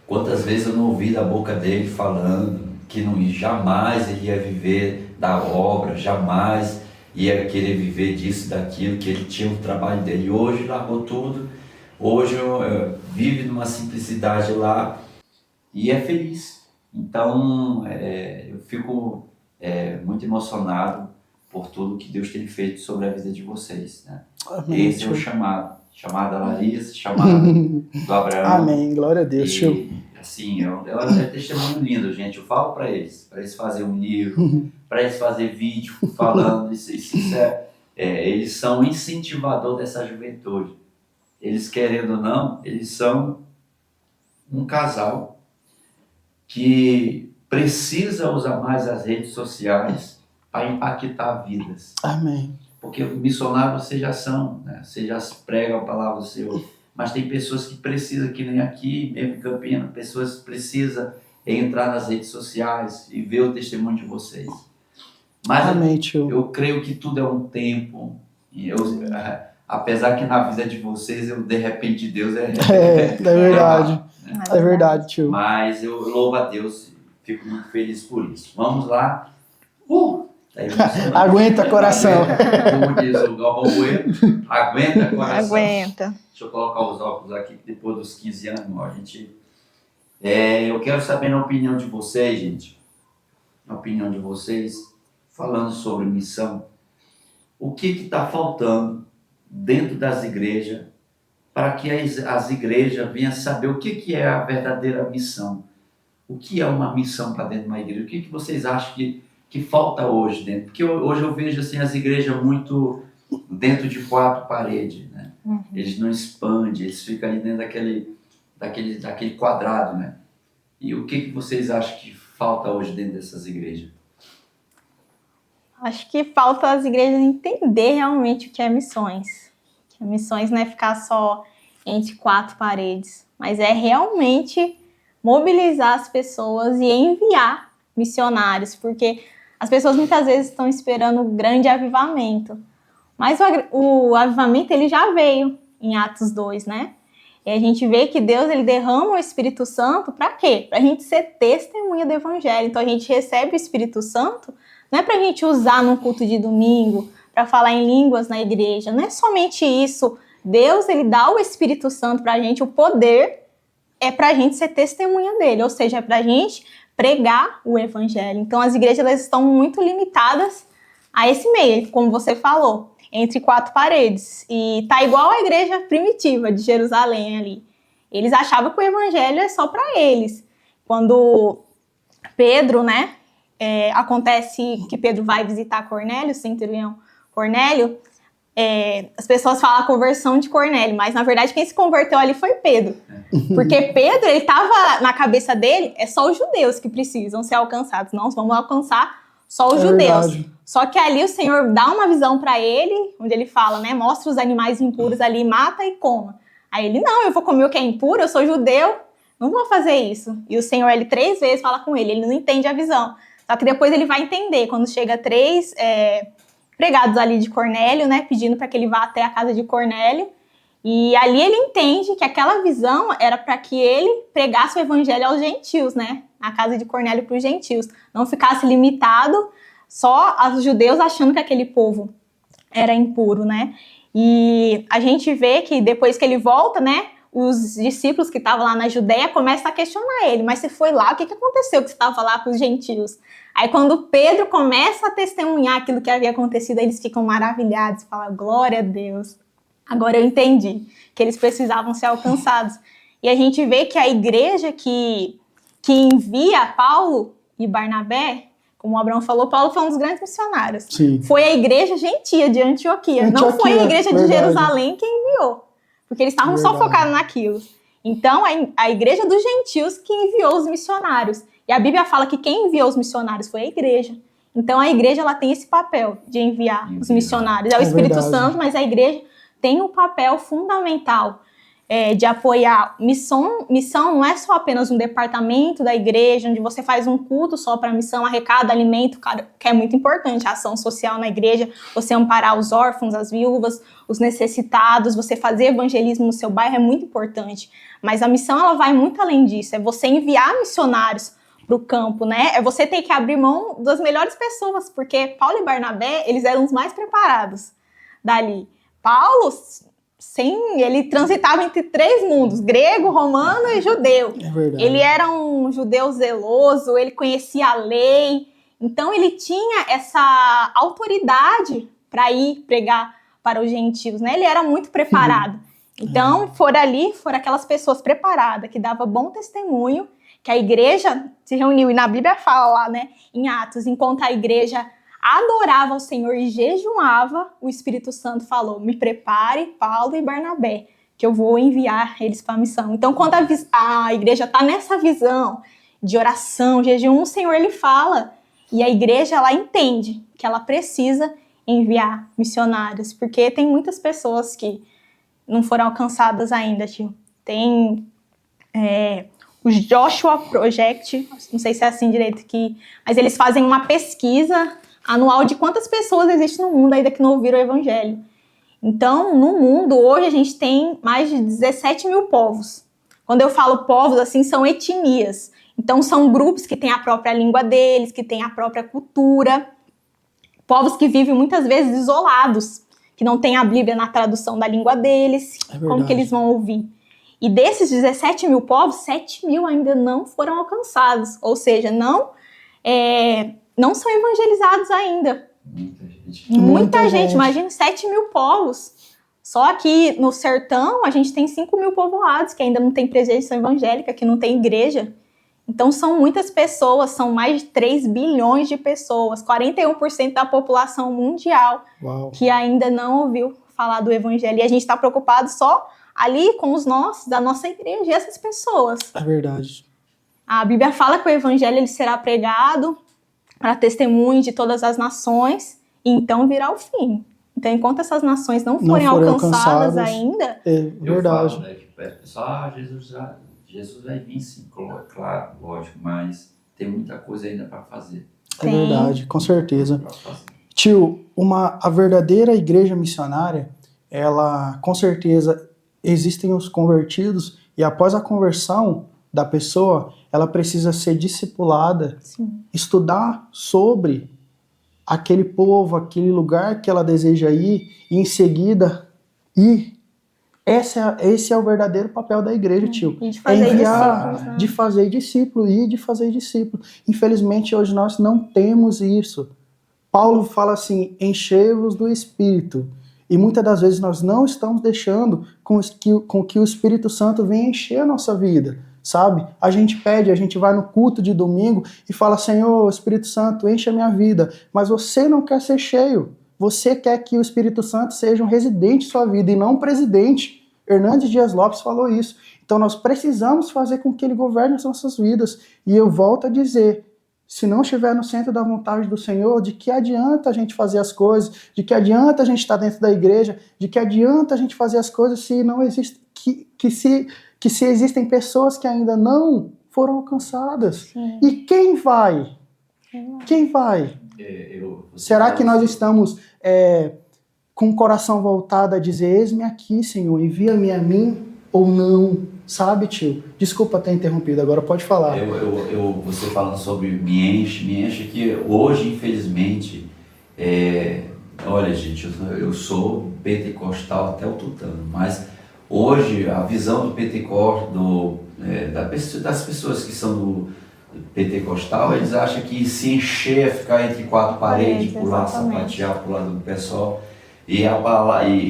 quantas vezes eu não ouvi da boca dele falando que jamais ele ia viver da obra, jamais ia querer viver disso, daquilo, que ele tinha o trabalho dele. Hoje largou tudo, hoje vive numa simplicidade lá e é feliz. Então eu fico muito emocionado por tudo que Deus tem feito sobre a vida de vocês, né? Amém, esse é o chamado da Larissa, chamado do Abraão. Amém, glória a Deus, tio. Assim, é testemunho lindo, gente. Eu falo para eles fazerem um livro, para eles fazerem vídeo falando. Eles são incentivador dessa juventude. Eles, querendo ou não, eles são um casal que precisa usar mais as redes sociais para impactar vidas. Amém. Porque missionários vocês já são, né? Vocês já pregam a palavra do Senhor. Mas tem pessoas que precisam, que nem aqui, mesmo em Campinas, pessoas que precisam entrar nas redes sociais e ver o testemunho de vocês. Mas amém, tio. Eu creio que tudo é um tempo. E apesar que na vida de vocês, de repente, Deus é verdade. É verdade, tio. Mas eu louvo a Deus, fico muito feliz por isso. Vamos lá. Aguenta, coração. Como diz o Galvão Bueno, aguenta, coração. Aguenta. Deixa eu colocar os óculos aqui, que depois dos 15 anos, eu quero saber a opinião de vocês, gente. A opinião de vocês, falando sobre missão. O que está faltando dentro das igrejas para que as igrejas venham saber o que é a verdadeira missão? O que é uma missão para dentro de uma igreja? O que vocês acham que falta hoje dentro? Porque hoje eu vejo assim, as igrejas muito dentro de 4 paredes, né? Uhum. Eles não expandem, eles ficam ali dentro daquele quadrado, né? E o que vocês acham que falta hoje dentro dessas igrejas? Acho que falta as igrejas entender realmente o que é missões. Que missões não é ficar só entre 4 paredes, mas é realmente mobilizar as pessoas e enviar missionários, porque as pessoas muitas vezes estão esperando um grande avivamento. Mas o avivamento ele já veio em Atos 2, né? E a gente vê que Deus ele derrama o Espírito Santo para quê? Para a gente ser testemunha do Evangelho. Então a gente recebe o Espírito Santo, não é para a gente usar num culto de domingo, para falar em línguas na igreja. Não é somente isso. Deus ele dá o Espírito Santo para a gente, o poder é para a gente ser testemunha dele, ou seja, é para a gente pregar o Evangelho. Então as igrejas elas estão muito limitadas a esse meio, como você falou, entre 4 paredes. E tá igual a igreja primitiva de Jerusalém ali. Eles achavam que o evangelho é só para eles. Quando Pedro, né, acontece que Pedro vai visitar Cornélio, o centurião Cornélio, as pessoas falam a conversão de Cornélio, mas na verdade quem se converteu ali foi Pedro. Porque Pedro, ele tava na cabeça dele, é só os judeus que precisam ser alcançados. Não, vamos alcançar só os judeus. Verdade. Só que ali o Senhor dá uma visão para ele, onde ele fala, né, mostra os animais impuros ali, mata e coma. Aí ele, não, eu vou comer o que é impuro, eu sou judeu, não vou fazer isso. E o Senhor, ele 3 vezes fala com ele não entende a visão. Só que depois ele vai entender, quando chega 3 pregados ali de Cornélio, né, pedindo para que ele vá até a casa de Cornélio. E ali ele entende que aquela visão era para que ele pregasse o evangelho aos gentios, né, na casa de Cornélio para os gentios. Não ficasse limitado só aos judeus achando que aquele povo era impuro, né. E a gente vê que depois que ele volta, né, os discípulos que estavam lá na Judéia começam a questionar ele. Mas você foi lá, o que aconteceu que você estava lá com os gentios? Aí quando Pedro começa a testemunhar aquilo que havia acontecido, eles ficam maravilhados, falam, glória a Deus. Agora eu entendi que eles precisavam ser alcançados. E a gente vê que a igreja que envia Paulo e Barnabé, como o Abraão falou, Paulo foi um dos grandes missionários. Sim. Foi a igreja gentia de Antioquia. Não foi a igreja de Jerusalém que enviou. Porque eles estavam só focados naquilo. Então, a igreja dos gentios que enviou os missionários. E a Bíblia fala que quem enviou os missionários foi a igreja. Então, a igreja ela tem esse papel de enviar os missionários. É o Espírito Santo, mas a igreja tem um papel fundamental de apoiar. Missão não é só apenas um departamento da igreja, onde você faz um culto só para a missão, arrecada alimento, que é muito importante, a ação social na igreja, você amparar os órfãos, as viúvas, os necessitados, você fazer evangelismo no seu bairro é muito importante. Mas a missão ela vai muito além disso, é você enviar missionários para o campo, né? É você ter que abrir mão das melhores pessoas, porque Paulo e Barnabé, eles eram os mais preparados dali. Paulo, ele transitava entre 3 mundos, grego, romano e judeu. É verdade. Ele era um judeu zeloso, ele conhecia a lei, então ele tinha essa autoridade para ir pregar para os gentios, né? Ele era muito preparado. Então, foram aquelas pessoas preparadas, que davam bom testemunho, que a igreja se reuniu, e na Bíblia fala lá, né, em Atos, enquanto a igreja adorava o Senhor e jejuava, o Espírito Santo falou, me prepare Paulo e Barnabé, que eu vou enviar eles para a missão. Então, quando a igreja está nessa visão de oração, jejum, o Senhor ele fala, e a igreja ela entende que ela precisa enviar missionários, porque tem muitas pessoas que não foram alcançadas ainda, tio. Tem o Joshua Project, não sei se é assim direito aqui, mas eles fazem uma pesquisa anual de quantas pessoas existem no mundo ainda que não ouviram o evangelho. Então, no mundo, hoje a gente tem mais de 17 mil povos. Quando eu falo povos, assim, são etnias. Então, são grupos que têm a própria língua deles, que têm a própria cultura. Povos que vivem muitas vezes isolados, que não têm a Bíblia na tradução da língua deles. Como que eles vão ouvir? E desses 17 mil povos, 7 mil ainda não foram alcançados. Ou seja, não são evangelizados ainda. Muita gente. Imagina 7 mil povos. Só aqui no sertão, a gente tem 5 mil povoados que ainda não tem presença evangélica, que não tem igreja. Então, são muitas pessoas, são mais de 3 bilhões de pessoas, 41% da população mundial. Uau. Que ainda não ouviu falar do evangelho. E a gente está preocupado só ali com os nossos, da nossa igreja, e essas pessoas. É verdade. A Bíblia fala que o evangelho ele será pregado para testemunho de todas as nações, e então virá o fim. Então, enquanto essas nações não forem alcançadas ainda... É verdade. Eu falo, né, que só Jesus vai vir sim, claro, lógico, mas tem muita coisa ainda para fazer. É verdade, com certeza. Tio, a verdadeira igreja missionária, ela, com certeza, existem os convertidos, e após a conversão da pessoa, ela precisa ser discipulada, sim, estudar sobre aquele povo, aquele lugar que ela deseja ir, e em seguida ir. Esse é o verdadeiro papel da igreja, tio. E de fazer discípulos, né? De fazer discípulo e de fazer discípulo. Infelizmente, hoje nós não temos isso. Paulo fala assim, enchei-vos do Espírito. E muitas das vezes nós não estamos deixando com que o Espírito Santo venha encher a nossa vida, sabe? A gente pede, a gente vai no culto de domingo e fala, Senhor, Espírito Santo, enche a minha vida. Mas você não quer ser cheio. Você quer que o Espírito Santo seja um residente em sua vida e não um presidente. Hernandes Dias Lopes falou isso. Então nós precisamos fazer com que ele governe as nossas vidas. E eu volto a dizer, se não estiver no centro da vontade do Senhor, de que adianta a gente fazer as coisas? De que adianta a gente estar dentro da igreja? De que adianta a gente fazer as coisas se não existe, se existem pessoas que ainda não foram alcançadas? Sim. E quem vai? Quem vai? Será que nós estamos com o coração voltado a dizer, eis-me aqui, Senhor, envia-me a mim, ou não? Sabe, tio? Desculpa ter interrompido, agora pode falar. Você falando sobre me enche que hoje, infelizmente, olha, gente, eu sou pentecostal até o tutano, mas hoje a visão do pentecostal, das pessoas que são do pentecostal, eles acham que se encher é ficar entre quatro paredes, pular, sapatear pro lado do pessoal. E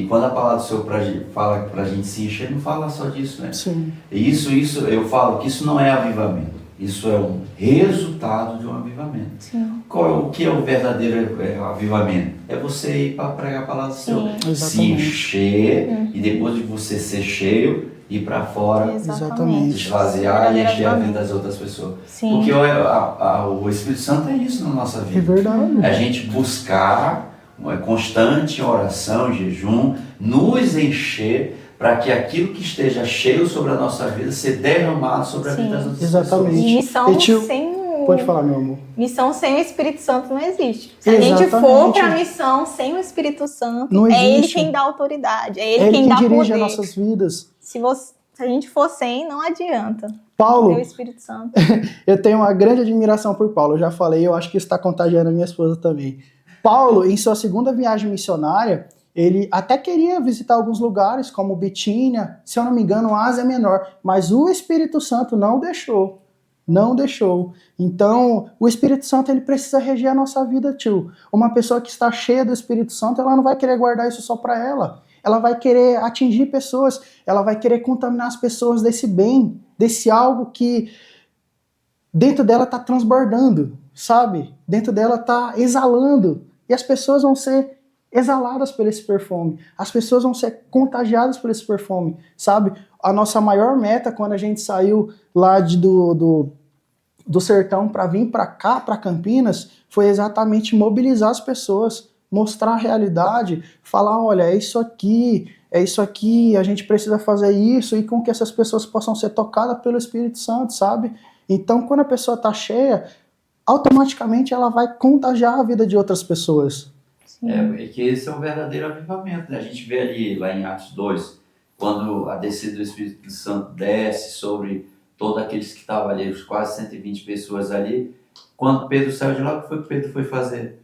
quando a palavra do Senhor fala pra gente se encher, não fala só disso, né? Sim. Isso, eu falo que isso não é avivamento. Isso é um resultado de um avivamento. Sim. O que é o verdadeiro avivamento? É você ir para pregar a palavra do Senhor. Se encher e depois de você ser cheio, ir para fora, Exatamente. esvaziar e encher a vida das outras pessoas. Sim. Porque o Espírito Santo é isso na nossa vida. É verdade. É a gente buscar uma constante oração, jejum, nos encher para que aquilo que esteja cheio sobre a nossa vida seja derramado sobre a vida das outras Exatamente. pessoas. E missão sem Pode falar, meu amor. Missão sem o Espírito Santo não existe. Se a Exatamente. gente for para a missão sem o Espírito Santo, não é ele existe. quem dá autoridade, é Ele ele quem dá dirige poder. as nossas vidas. Se a gente for sem, não adianta. Paulo, Ter o Espírito Santo. eu tenho uma grande admiração por Paulo. Eu já falei, eu acho que isso está contagiando a minha esposa também. Paulo, em sua segunda viagem missionária, ele até queria visitar alguns lugares, como Bitínia, se eu não me engano, Ásia Menor, mas o Espírito Santo não deixou. Não deixou. Então, o Espírito Santo, ele precisa reger a nossa vida, tio. Uma pessoa que está cheia do Espírito Santo, ela não vai querer guardar isso só para ela. Ela vai querer atingir pessoas, ela vai querer contaminar as pessoas desse bem, desse algo que dentro dela está transbordando, sabe? Dentro dela está exalando. E as pessoas vão ser exaladas por esse perfume. As pessoas vão ser contagiadas por esse perfume, sabe? A nossa maior meta quando a gente saiu lá do sertão para vir para cá, para Campinas, foi exatamente mobilizar as pessoas, mostrar a realidade, falar, olha, é isso aqui, a gente precisa fazer isso, e com que essas pessoas possam ser tocadas pelo Espírito Santo, sabe? Então, quando a pessoa está cheia, automaticamente ela vai contagiar a vida de outras pessoas. É que esse é o verdadeiro avivamento, né? A gente vê ali, lá em Atos 2, quando a descida do Espírito Santo desce sobre todos aqueles que estavam ali, os quase 120 pessoas ali, quando Pedro saiu de lá, o que foi que Pedro foi fazer?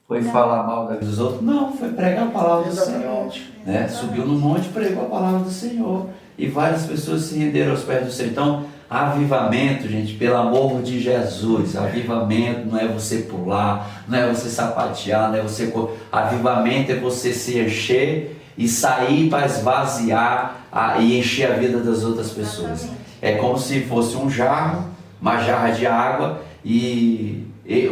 Foi falar mal da vida dos outros? Não, foi pregar a palavra do Senhor. Né? Subiu no monte e pregou a palavra do Senhor. E várias pessoas se renderam aos pés do Senhor. Então, avivamento, gente, pelo amor de Jesus, avivamento não é você pular, não é você sapatear, não é você... Avivamento é você se encher e sair para esvaziar e encher a vida das outras pessoas. É como se fosse um jarro, uma jarra de água, e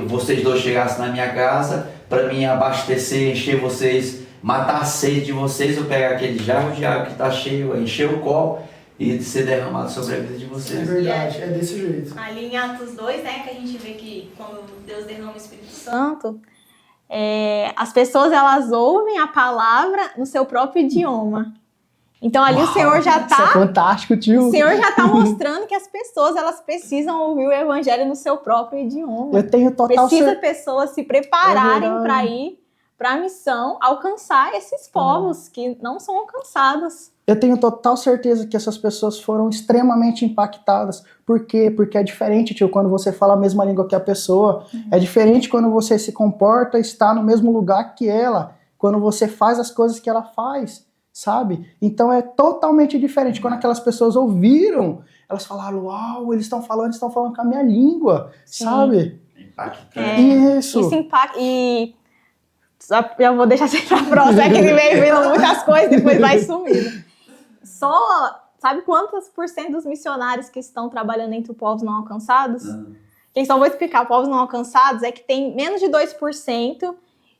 vocês dois chegassem na minha casa para mim abastecer, encher vocês, matar a sede de vocês. Eu pegar aquele jarro de água que está cheio, encher o copo e ser derramado sobre a vida de vocês. É verdade, é desse jeito. Ali em Atos 2, né, que a gente vê que quando Deus derrama o Espírito Santo, as pessoas, elas ouvem a palavra no seu próprio idioma. Então ali o Senhor já está... Isso é fantástico, tio. O Senhor já está mostrando que as pessoas, elas precisam ouvir o evangelho no seu próprio idioma. Eu tenho total Precisa pessoas se prepararem para ir para a missão, alcançar esses povos que não são alcançados. Eu tenho total certeza que essas pessoas foram extremamente impactadas. Por quê? Porque é diferente, tio, quando você fala a mesma língua que a pessoa. É diferente quando você se comporta e está no mesmo lugar que ela. Quando você faz as coisas que ela faz, sabe? Então é totalmente diferente. Quando aquelas pessoas ouviram, elas falaram, uau, eles estão falando com a minha língua, sabe? Impactante. Isso impacta. E já vou deixar sempre a próxima, que me vem vendo muitas coisas, depois vai sumindo. Sabe quantos % dos missionários que estão trabalhando entre os povos não alcançados? Quem só vou explicar, povos não alcançados, é que tem menos de 2%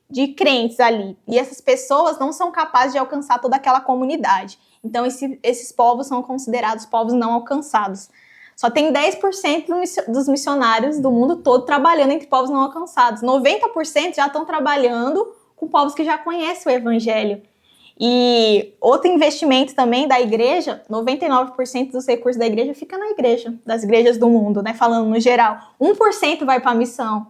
de crentes ali. E essas pessoas não são capazes de alcançar toda aquela comunidade. Então, esses povos são considerados povos não alcançados. Só tem 10% dos missionários do mundo todo trabalhando entre povos não alcançados. 90% já estão trabalhando com povos que já conhecem o evangelho. E outro investimento também da igreja, 99% dos recursos da igreja fica na igreja, das igrejas do mundo, né? Falando no geral. 1% vai para a missão.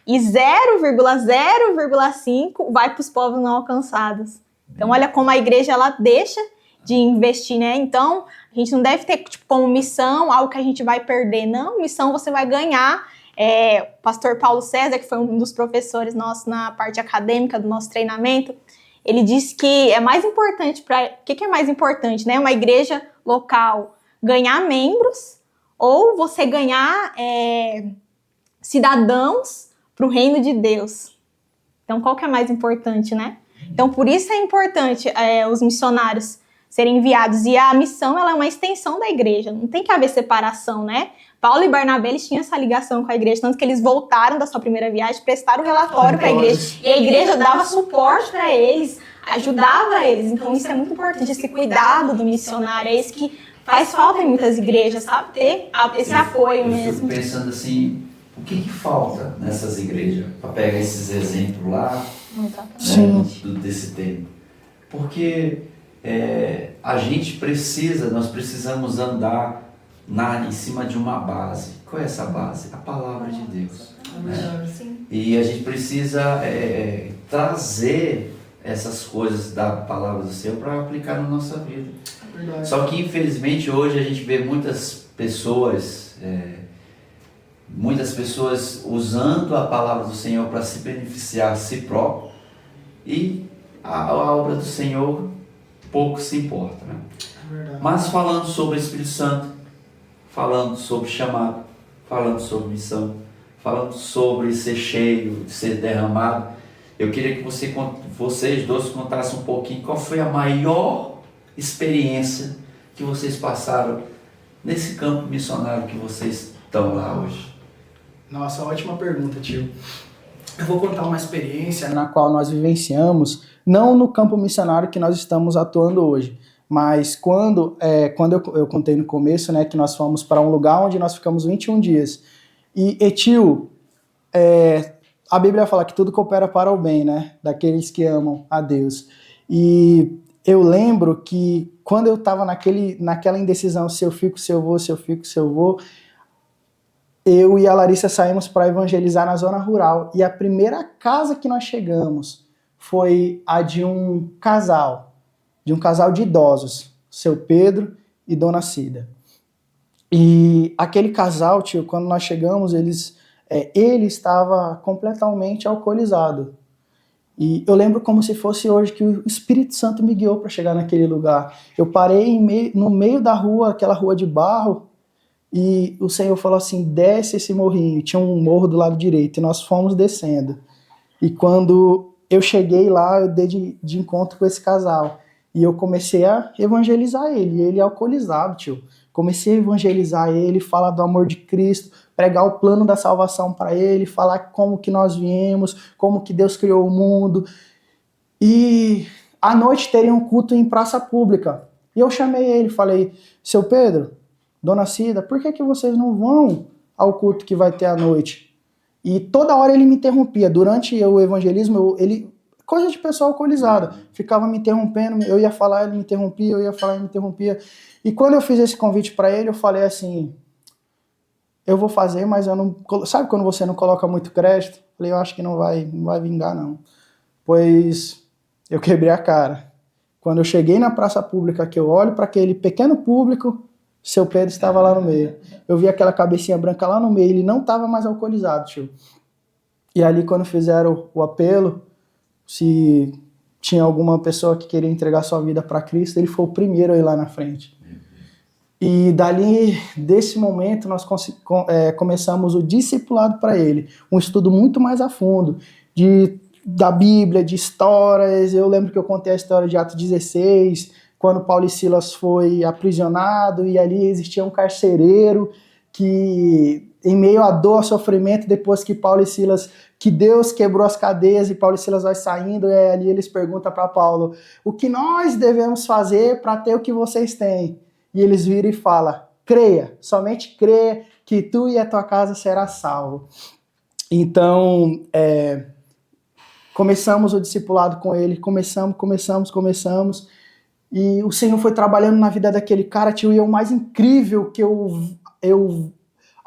e 0,0,5 vai para os povos não alcançados. Então, olha como a igreja ela deixa de investir, né? Então, a gente não deve ter tipo, como missão algo que a gente vai perder. Não, missão você vai ganhar. O pastor Paulo César, que foi um dos professores nossos na parte acadêmica do nosso treinamento, ele disse que é mais importante para... O que é mais importante, né? Uma igreja local ganhar membros ou você ganhar cidadãos para o reino de Deus. Então, qual que é mais importante, né? Então, por isso é importante os missionários serem enviados. E a missão, ela é uma extensão da igreja. Não tem que haver separação, né? Paulo e Barnabé, eles tinham essa ligação com a igreja, tanto que eles voltaram da sua primeira viagem, prestaram relatório para a igreja. E a igreja dava suporte para eles, ajudava eles. Então, isso é muito importante, esse cuidado do missionário. É isso que faz falta em muitas igrejas, sabe? Ter esse apoio mesmo. Eu fico pensando assim, o que falta nessas igrejas para pegar esses exemplos lá, né, desse tempo? Porque a gente nós precisamos andar em cima de uma base. Qual é essa base? A palavra de Deus. Né? E a gente precisa trazer essas coisas da palavra do Senhor para aplicar na nossa vida. Só que infelizmente hoje a gente vê muitas pessoas usando a palavra do Senhor para se beneficiar a si próprio, e a obra do Senhor pouco se importa, né? Mas falando sobre o Espírito Santo, falando sobre chamado, falando sobre missão, falando sobre ser cheio, ser derramado, eu queria que vocês dois contassem um pouquinho qual foi a maior experiência que vocês passaram nesse campo missionário que vocês estão lá hoje. Nossa, ótima pergunta, tio. Eu vou contar uma experiência na qual nós vivenciamos, não no campo missionário que nós estamos atuando hoje, mas quando eu contei no começo, né, que nós fomos para um lugar onde nós ficamos 21 dias. E tio, a Bíblia fala que tudo coopera para o bem, né, daqueles que amam a Deus. E eu lembro que quando eu estava naquela indecisão, se eu fico, se eu vou, se eu fico, se eu vou, eu e a Larissa saímos para evangelizar na zona rural. E a primeira casa que nós chegamos foi a de um casal de idosos, seu Pedro e dona Cida. E aquele casal, tio, quando nós chegamos, ele estava completamente alcoolizado. E eu lembro como se fosse hoje que o Espírito Santo me guiou para chegar naquele lugar. Eu parei no meio da rua, aquela rua de barro, e o Senhor falou assim, desce esse morrinho. Tinha um morro do lado direito, e nós fomos descendo. E quando eu cheguei lá, eu dei de encontro com esse casal. E eu comecei a evangelizar ele alcoolizado, tio. Comecei a evangelizar ele, falar do amor de Cristo, pregar o plano da salvação para ele, falar como que nós viemos, como que Deus criou o mundo. E à noite teria um culto em praça pública. E eu chamei ele, falei, seu Pedro, dona Cida, por que vocês não vão ao culto que vai ter à noite? E toda hora ele me interrompia. Durante o evangelismo, coisa de pessoa alcoolizada, ficava me interrompendo, eu ia falar, ele me interrompia, eu ia falar, ele me interrompia. E quando eu fiz esse convite para ele, eu falei assim, eu vou fazer, mas eu não... Sabe quando você não coloca muito crédito? Eu falei, eu acho que não vai vingar, não. Pois eu quebrei a cara. Quando eu cheguei na praça pública, que eu olho para aquele pequeno público, seu Pedro estava lá no meio. Eu vi aquela cabecinha branca lá no meio, ele não estava mais alcoolizado, tio. E ali, quando fizeram o apelo, se tinha alguma pessoa que queria entregar sua vida para Cristo, ele foi o primeiro a ir lá na frente. E desse momento, nós começamos o discipulado para ele. Um estudo muito mais a fundo, da Bíblia, de histórias. Eu lembro que eu contei a história de Atos 16, quando Paulo e Silas foi aprisionado, e ali existia um carcereiro que, em meio à dor, ao sofrimento, depois que Paulo e Silas, que Deus quebrou as cadeias e Paulo e Silas vai saindo, e ali eles perguntam para Paulo, o que nós devemos fazer para ter o que vocês têm? E eles viram e falam, creia, somente creia que tu e a tua casa será salvo. Então, começamos o discipulado com ele, começamos, e o Senhor foi trabalhando na vida daquele cara, tio, e o mais incrível que eu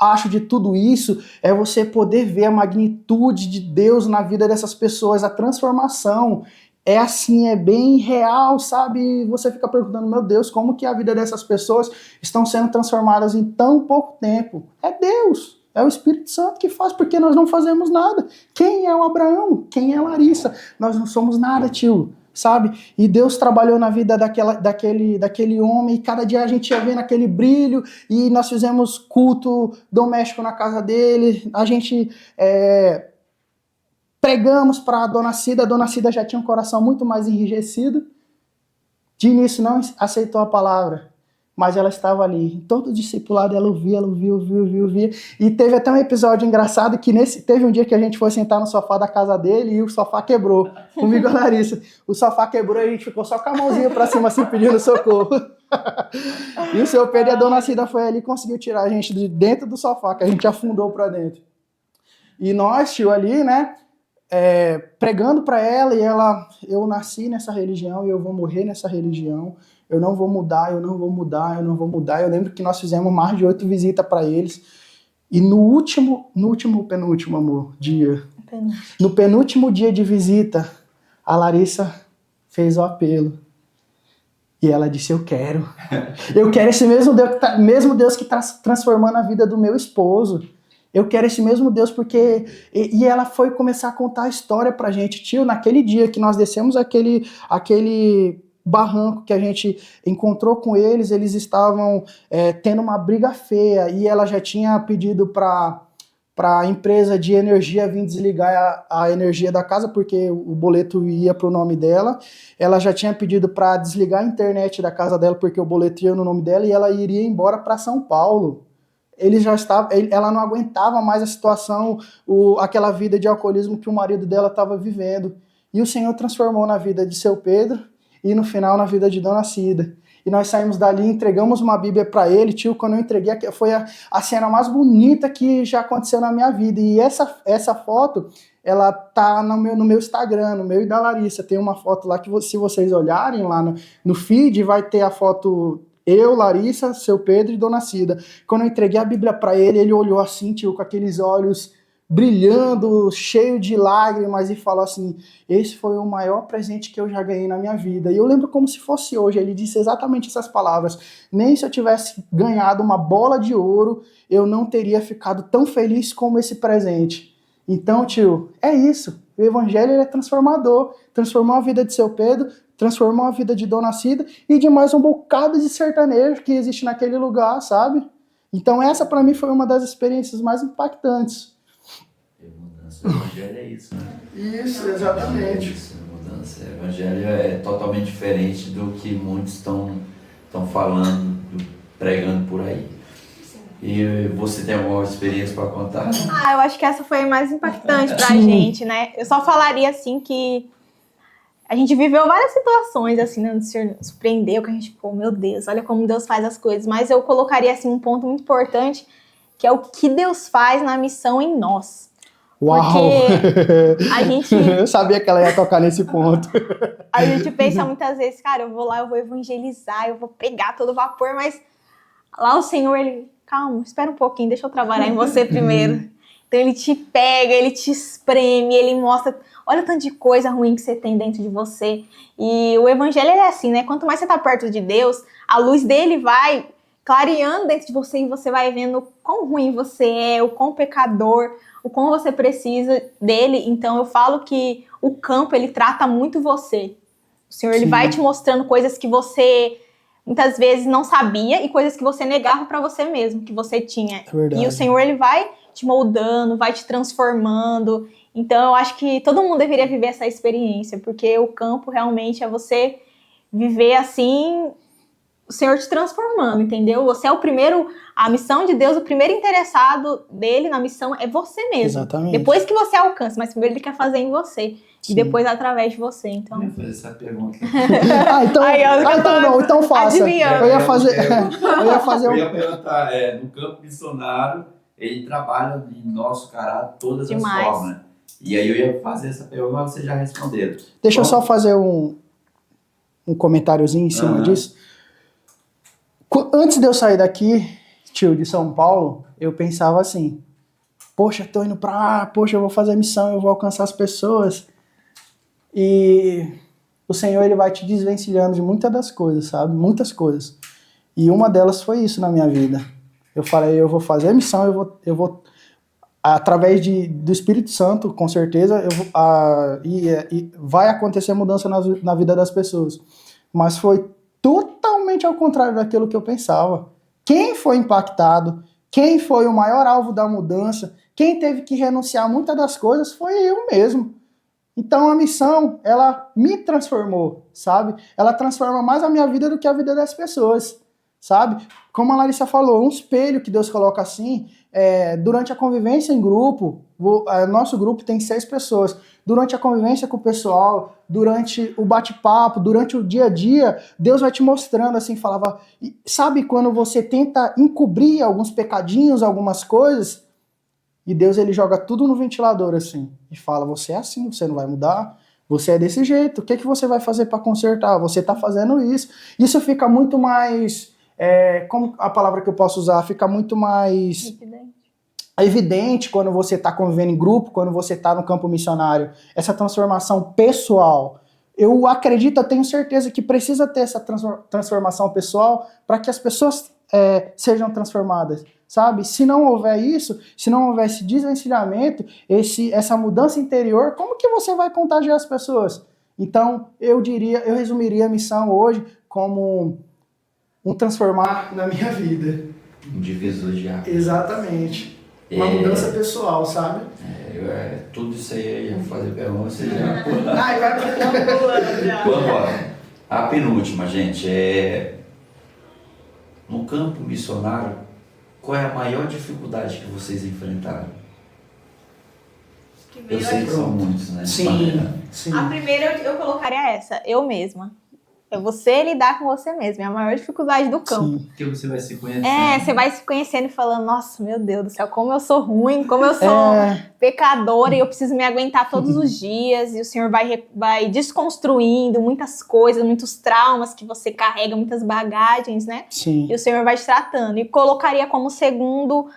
acho de tudo isso é você poder ver a magnitude de Deus na vida dessas pessoas, a transformação. É assim, é bem real, sabe? Você fica perguntando, meu Deus, como que a vida dessas pessoas estão sendo transformadas em tão pouco tempo? É Deus, é o Espírito Santo que faz, porque nós não fazemos nada. Quem é o Abraão? Quem é a Larissa? Nós não somos nada, tio, sabe? E Deus trabalhou na vida daquele homem, e cada dia a gente ia vendo aquele brilho, e nós fizemos culto doméstico na casa dele, a gente... pregamos para a Dona Cida já tinha um coração muito mais enrijecido. De início não aceitou a palavra, mas ela estava ali. Todo discipulado ela ouvia. E teve até um episódio engraçado que teve um dia que a gente foi sentar no sofá da casa dele e o sofá quebrou. Comigo e a Larissa. O sofá quebrou e a gente ficou só com a mãozinha para cima assim pedindo socorro. E o seu Pedro e a Dona Cida foi ali e conseguiu tirar a gente de dentro do sofá, que a gente afundou para dentro. E nós, tio, ali, né? Pregando para ela, e eu nasci nessa religião e eu vou morrer nessa religião, eu não vou mudar. Eu lembro que nós fizemos mais de 8 visitas para eles, e no penúltimo, amor, dia, no penúltimo dia de visita, a Larissa fez o apelo, e ela disse, eu quero esse mesmo Deus que está transformando a vida do meu esposo. Eu quero esse mesmo Deus, porque... E ela foi começar a contar a história pra gente. Tio, naquele dia que nós descemos aquele barranco que a gente encontrou com eles estavam tendo uma briga feia, e ela já tinha pedido para a empresa de energia vir desligar a energia da casa, porque o boleto ia pro nome dela. Ela já tinha pedido para desligar a internet da casa dela, porque o boleto ia no nome dela, e ela iria embora para São Paulo. Ela não aguentava mais a situação, aquela vida de alcoolismo que o marido dela estava vivendo. E o Senhor transformou na vida de seu Pedro e no final na vida de Dona Cida. E nós saímos dali, entregamos uma Bíblia para ele, tio, quando eu entreguei, foi a cena mais bonita que já aconteceu na minha vida. E essa foto, ela tá no meu Instagram, no meu e da Larissa. Tem uma foto lá que, se vocês olharem lá no feed, vai ter a foto... Eu, Larissa, seu Pedro e Dona Cida. Quando eu entreguei a Bíblia para ele, ele olhou assim, tio, com aqueles olhos brilhando, cheio de lágrimas, e falou assim, esse foi o maior presente que eu já ganhei na minha vida. E eu lembro como se fosse hoje, ele disse exatamente essas palavras, nem se eu tivesse ganhado uma bola de ouro, eu não teria ficado tão feliz como esse presente. Então, tio, é isso. O Evangelho ele é transformador. Transformou a vida de seu Pedro, transformou a vida de Dona Cida e de mais um bocado de sertanejo que existe naquele lugar, sabe? Então essa para mim foi uma das experiências mais impactantes. Mudança, o Evangelho é isso, né? Isso, exatamente. É isso, mudança. O Evangelho é totalmente diferente do que muitos estão falando, pregando por aí. E você tem alguma experiência para contar? Eu acho que essa foi a mais impactante pra gente, né? Eu só falaria assim que a gente viveu várias situações assim, né, nos surpreendeu, que a gente ficou, meu Deus, olha como Deus faz as coisas. Mas eu colocaria assim um ponto muito importante, que é o que Deus faz na missão em nós. Uau! Porque a gente... Eu sabia que ela ia tocar nesse ponto. A gente pensa muitas vezes, cara, eu vou lá, eu vou evangelizar, eu vou pegar todo vapor, mas lá o Senhor, ele, calma, espera um pouquinho, deixa eu trabalhar em você primeiro. Então ele te pega, ele te espreme, ele mostra, olha o tanto de coisa ruim que você tem dentro de você. E o evangelho é assim, né? Quanto mais você tá perto de Deus, a luz dele vai clareando dentro de você e você vai vendo o quão ruim você é, o quão pecador, o quão você precisa dele. Então eu falo que o campo, ele trata muito você. O Senhor, ele vai te mostrando coisas que você muitas vezes não sabia e coisas que você negava para você mesmo, que você tinha. Verdade. E o Senhor, ele vai te moldando, vai te transformando. Então eu acho que todo mundo deveria viver essa experiência, porque o campo realmente é você viver assim, o Senhor te transformando, entendeu? Você é o primeiro, a missão de Deus, o primeiro interessado dele na missão é você mesmo. Exatamente. Depois que você alcança, mas primeiro ele quer fazer em você. Sim. E depois através de você, então... Eu ia fazer essa pergunta. Então faça. Adivinhando. Eu ia fazer Eu ia perguntar, no campo missionário, ele trabalha em nosso caráter todas Demais. as formas. E aí eu ia fazer essa pergunta, mas vocês já responderam. Deixa eu só fazer um comentáriozinho em cima disso. Antes de eu sair daqui, tio, de São Paulo, eu pensava assim, poxa, tô indo pra lá, poxa, eu vou fazer missão, eu vou alcançar as pessoas. E o Senhor, ele vai te desvencilhando de muitas das coisas, sabe? Muitas coisas. E uma delas foi isso na minha vida. Eu falei, eu vou fazer missão, eu vou através do Espírito Santo, com certeza, e vai acontecer mudança na vida das pessoas. Mas foi totalmente ao contrário daquilo que eu pensava. Quem foi impactado, quem foi o maior alvo da mudança, quem teve que renunciar a muitas das coisas foi eu mesmo. Então a missão, ela me transformou, sabe? Ela transforma mais a minha vida do que a vida das pessoas, sabe? Como a Larissa falou, um espelho que Deus coloca assim, durante a convivência em grupo, nosso grupo tem 6 pessoas, durante a convivência com o pessoal, durante o bate-papo, durante o dia a dia, Deus vai te mostrando assim, falava, sabe quando você tenta encobrir alguns pecadinhos, algumas coisas, e Deus ele joga tudo no ventilador assim, e fala, você é assim, você não vai mudar, você é desse jeito, o que você vai fazer para consertar? Você está fazendo isso. Isso fica muito mais, como a palavra que eu posso usar, fica muito mais evidente quando você está convivendo em grupo, quando você está no campo missionário, essa transformação pessoal. Eu acredito, eu tenho certeza que precisa ter essa transformação pessoal para que as pessoas sejam transformadas, sabe? Se não houver isso, se não houver esse desvencilhamento, essa mudança interior, como que você vai contagiar as pessoas? Então, eu resumiria a missão hoje como um transformar na minha vida. Um divisor de águas. Exatamente. Uma mudança pessoal, sabe? Tudo isso aí eu ia fazer pergunta, você já... Ai, vai Vamos embora. A penúltima, gente, no campo missionário, qual é a maior dificuldade que vocês enfrentaram? Eu sei que são muitos, né? Sim. A primeira eu colocaria essa, eu mesma. É você lidar com você mesmo, é a maior dificuldade do campo. Sim. Porque você vai se conhecendo. Você vai se conhecendo e falando, nossa, meu Deus do céu, como eu sou ruim, como eu sou pecadora e eu preciso me aguentar todos os dias. E o Senhor vai desconstruindo muitas coisas, muitos traumas que você carrega, muitas bagagens, né? Sim. E o Senhor vai te tratando. E colocaria como segundo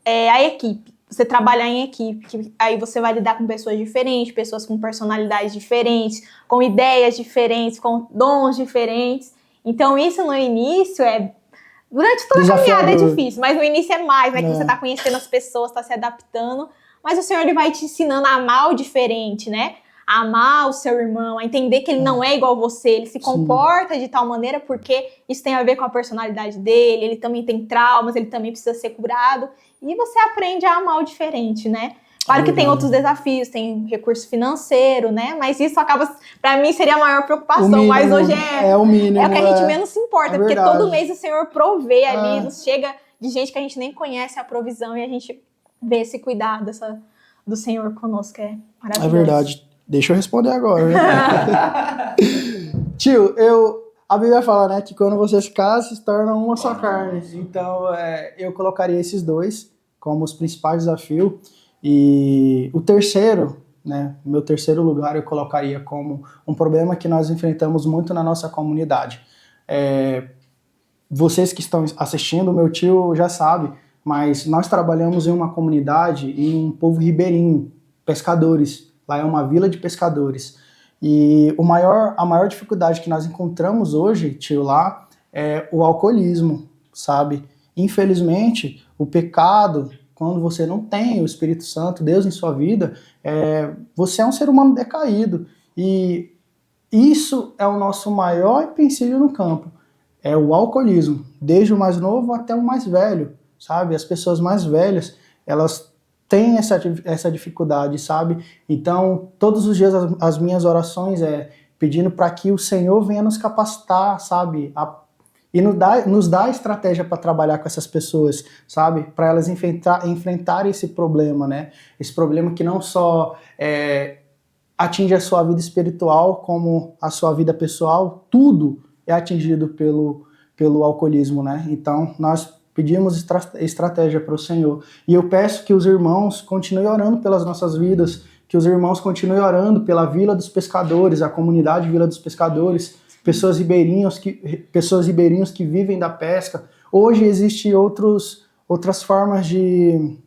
a equipe. Você trabalhar em equipe, que aí você vai lidar com pessoas diferentes, pessoas com personalidades diferentes, com ideias diferentes, com dons diferentes. Então isso no início durante toda a caminhada é difícil, mas no início é mais, né? Que você tá conhecendo as pessoas, tá se adaptando, mas o Senhor ele vai te ensinando a amar o diferente, né? A amar o seu irmão, a entender que ele não é igual a você, ele se comporta de tal maneira porque isso tem a ver com a personalidade dele, ele também tem traumas, ele também precisa ser curado, e você aprende a amar o diferente, né? Claro que tem outros desafios, tem recurso financeiro, né? Mas isso acaba, pra mim, seria a maior preocupação, mínimo, mas hoje o mínimo, é o que a gente menos se importa, porque verdade. todo mês o Senhor provê ali, nos chega de gente que a gente nem conhece a provisão e a gente vê esse cuidado do Senhor conosco, é maravilhoso. É verdade. Deixa eu responder agora, né? Tio, a Bíblia fala, né, que quando você se casa, se torna uma só carne. Então, eu colocaria esses dois como os principais desafios. E o terceiro, né, o meu terceiro lugar, eu colocaria como um problema que nós enfrentamos muito na nossa comunidade. Vocês que estão assistindo, meu tio já sabe, mas nós trabalhamos em uma comunidade, em um povo ribeirinho, pescadores. Lá é uma vila de pescadores. E a maior dificuldade que nós encontramos hoje, tio, lá, é o alcoolismo, sabe? Infelizmente, o pecado, quando você não tem o Espírito Santo, Deus em sua vida, você é um ser humano decaído. E isso é o nosso maior empecilho no campo. É o alcoolismo, desde o mais novo até o mais velho, sabe? As pessoas mais velhas, elas têm essa dificuldade, sabe? Então, todos os dias as minhas orações pedindo para que o Senhor venha nos capacitar, sabe? E nos dá estratégia para trabalhar com essas pessoas, sabe? Para elas enfrentarem esse problema, né? Esse problema que não só atinge a sua vida espiritual, como a sua vida pessoal, tudo é atingido pelo alcoolismo, né? Então, nós pedimos estratégia para o Senhor. E eu peço que os irmãos continuem orando pelas nossas vidas, que os irmãos continuem orando pela Vila dos Pescadores, a comunidade Vila dos Pescadores, pessoas ribeirinhos que vivem da pesca. Hoje existem outros outras formas de...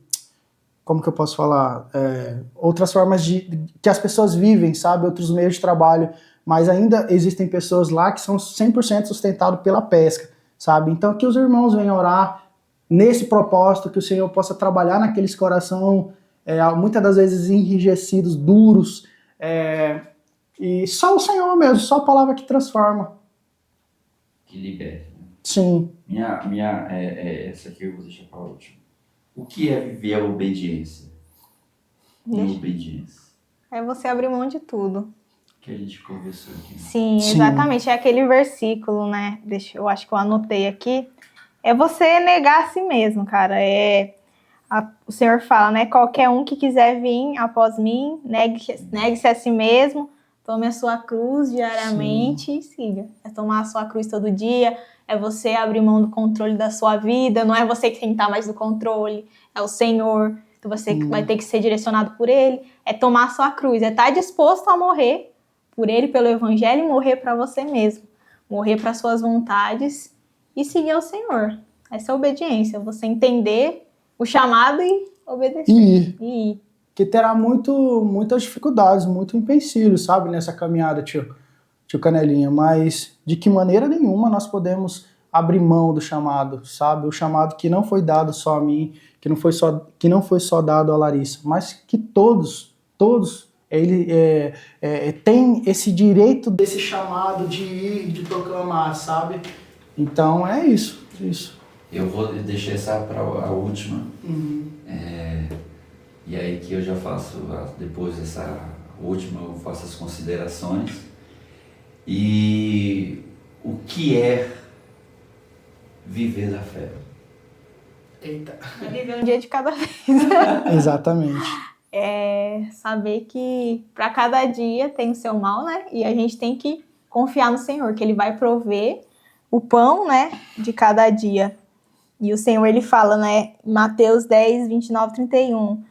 Como que eu posso falar? Outras formas que as pessoas vivem, sabe? Outros meios de trabalho. Mas ainda existem pessoas lá que são 100% sustentados pela pesca, sabe? Então que os irmãos venham orar nesse propósito, que o Senhor possa trabalhar naqueles coração, muitas das vezes enrijecidos, duros, e só o Senhor mesmo, só a palavra que transforma. Que liberta. Sim. Essa aqui eu vou deixar para a última. O que é viver a obediência? E obediência? É você abrir mão de tudo. Que a gente conversou aqui. Sim, exatamente. É aquele versículo, né? Eu acho que eu anotei aqui. É você negar a si mesmo, cara. O Senhor fala, né? Qualquer um que quiser vir após mim, negue-se a si mesmo, tome a sua cruz diariamente e siga. É tomar a sua cruz todo dia, é você abrir mão do controle da sua vida, não é você que tem que estar mais no controle, é o Senhor. Então você vai ter que ser direcionado por Ele. É tomar a sua cruz, é estar disposto a morrer por Ele, pelo Evangelho, e morrer para você mesmo. Morrer para suas vontades e seguir ao Senhor. Essa é a obediência, você entender o chamado e obedecer. E ir. Que terá muitas dificuldades, muito empecilho, sabe, nessa caminhada, tio Canelinha. Mas de que maneira nenhuma nós podemos abrir mão do chamado, sabe? O chamado que não foi dado só a mim, que não foi só dado a Larissa, mas que todos tem esse direito desse chamado de ir, de proclamar, sabe? Então é isso. Eu vou deixar essa para a última. E aí que eu já faço, depois dessa última, eu faço as considerações. E o que é viver da fé? Eita. É viver um dia de cada vez. Exatamente. É saber que para cada dia tem o seu mal, né? E a gente tem que confiar no Senhor, que Ele vai prover o pão, né, de cada dia. E o Senhor, Ele fala, né, em Mateus 10, 29, 31.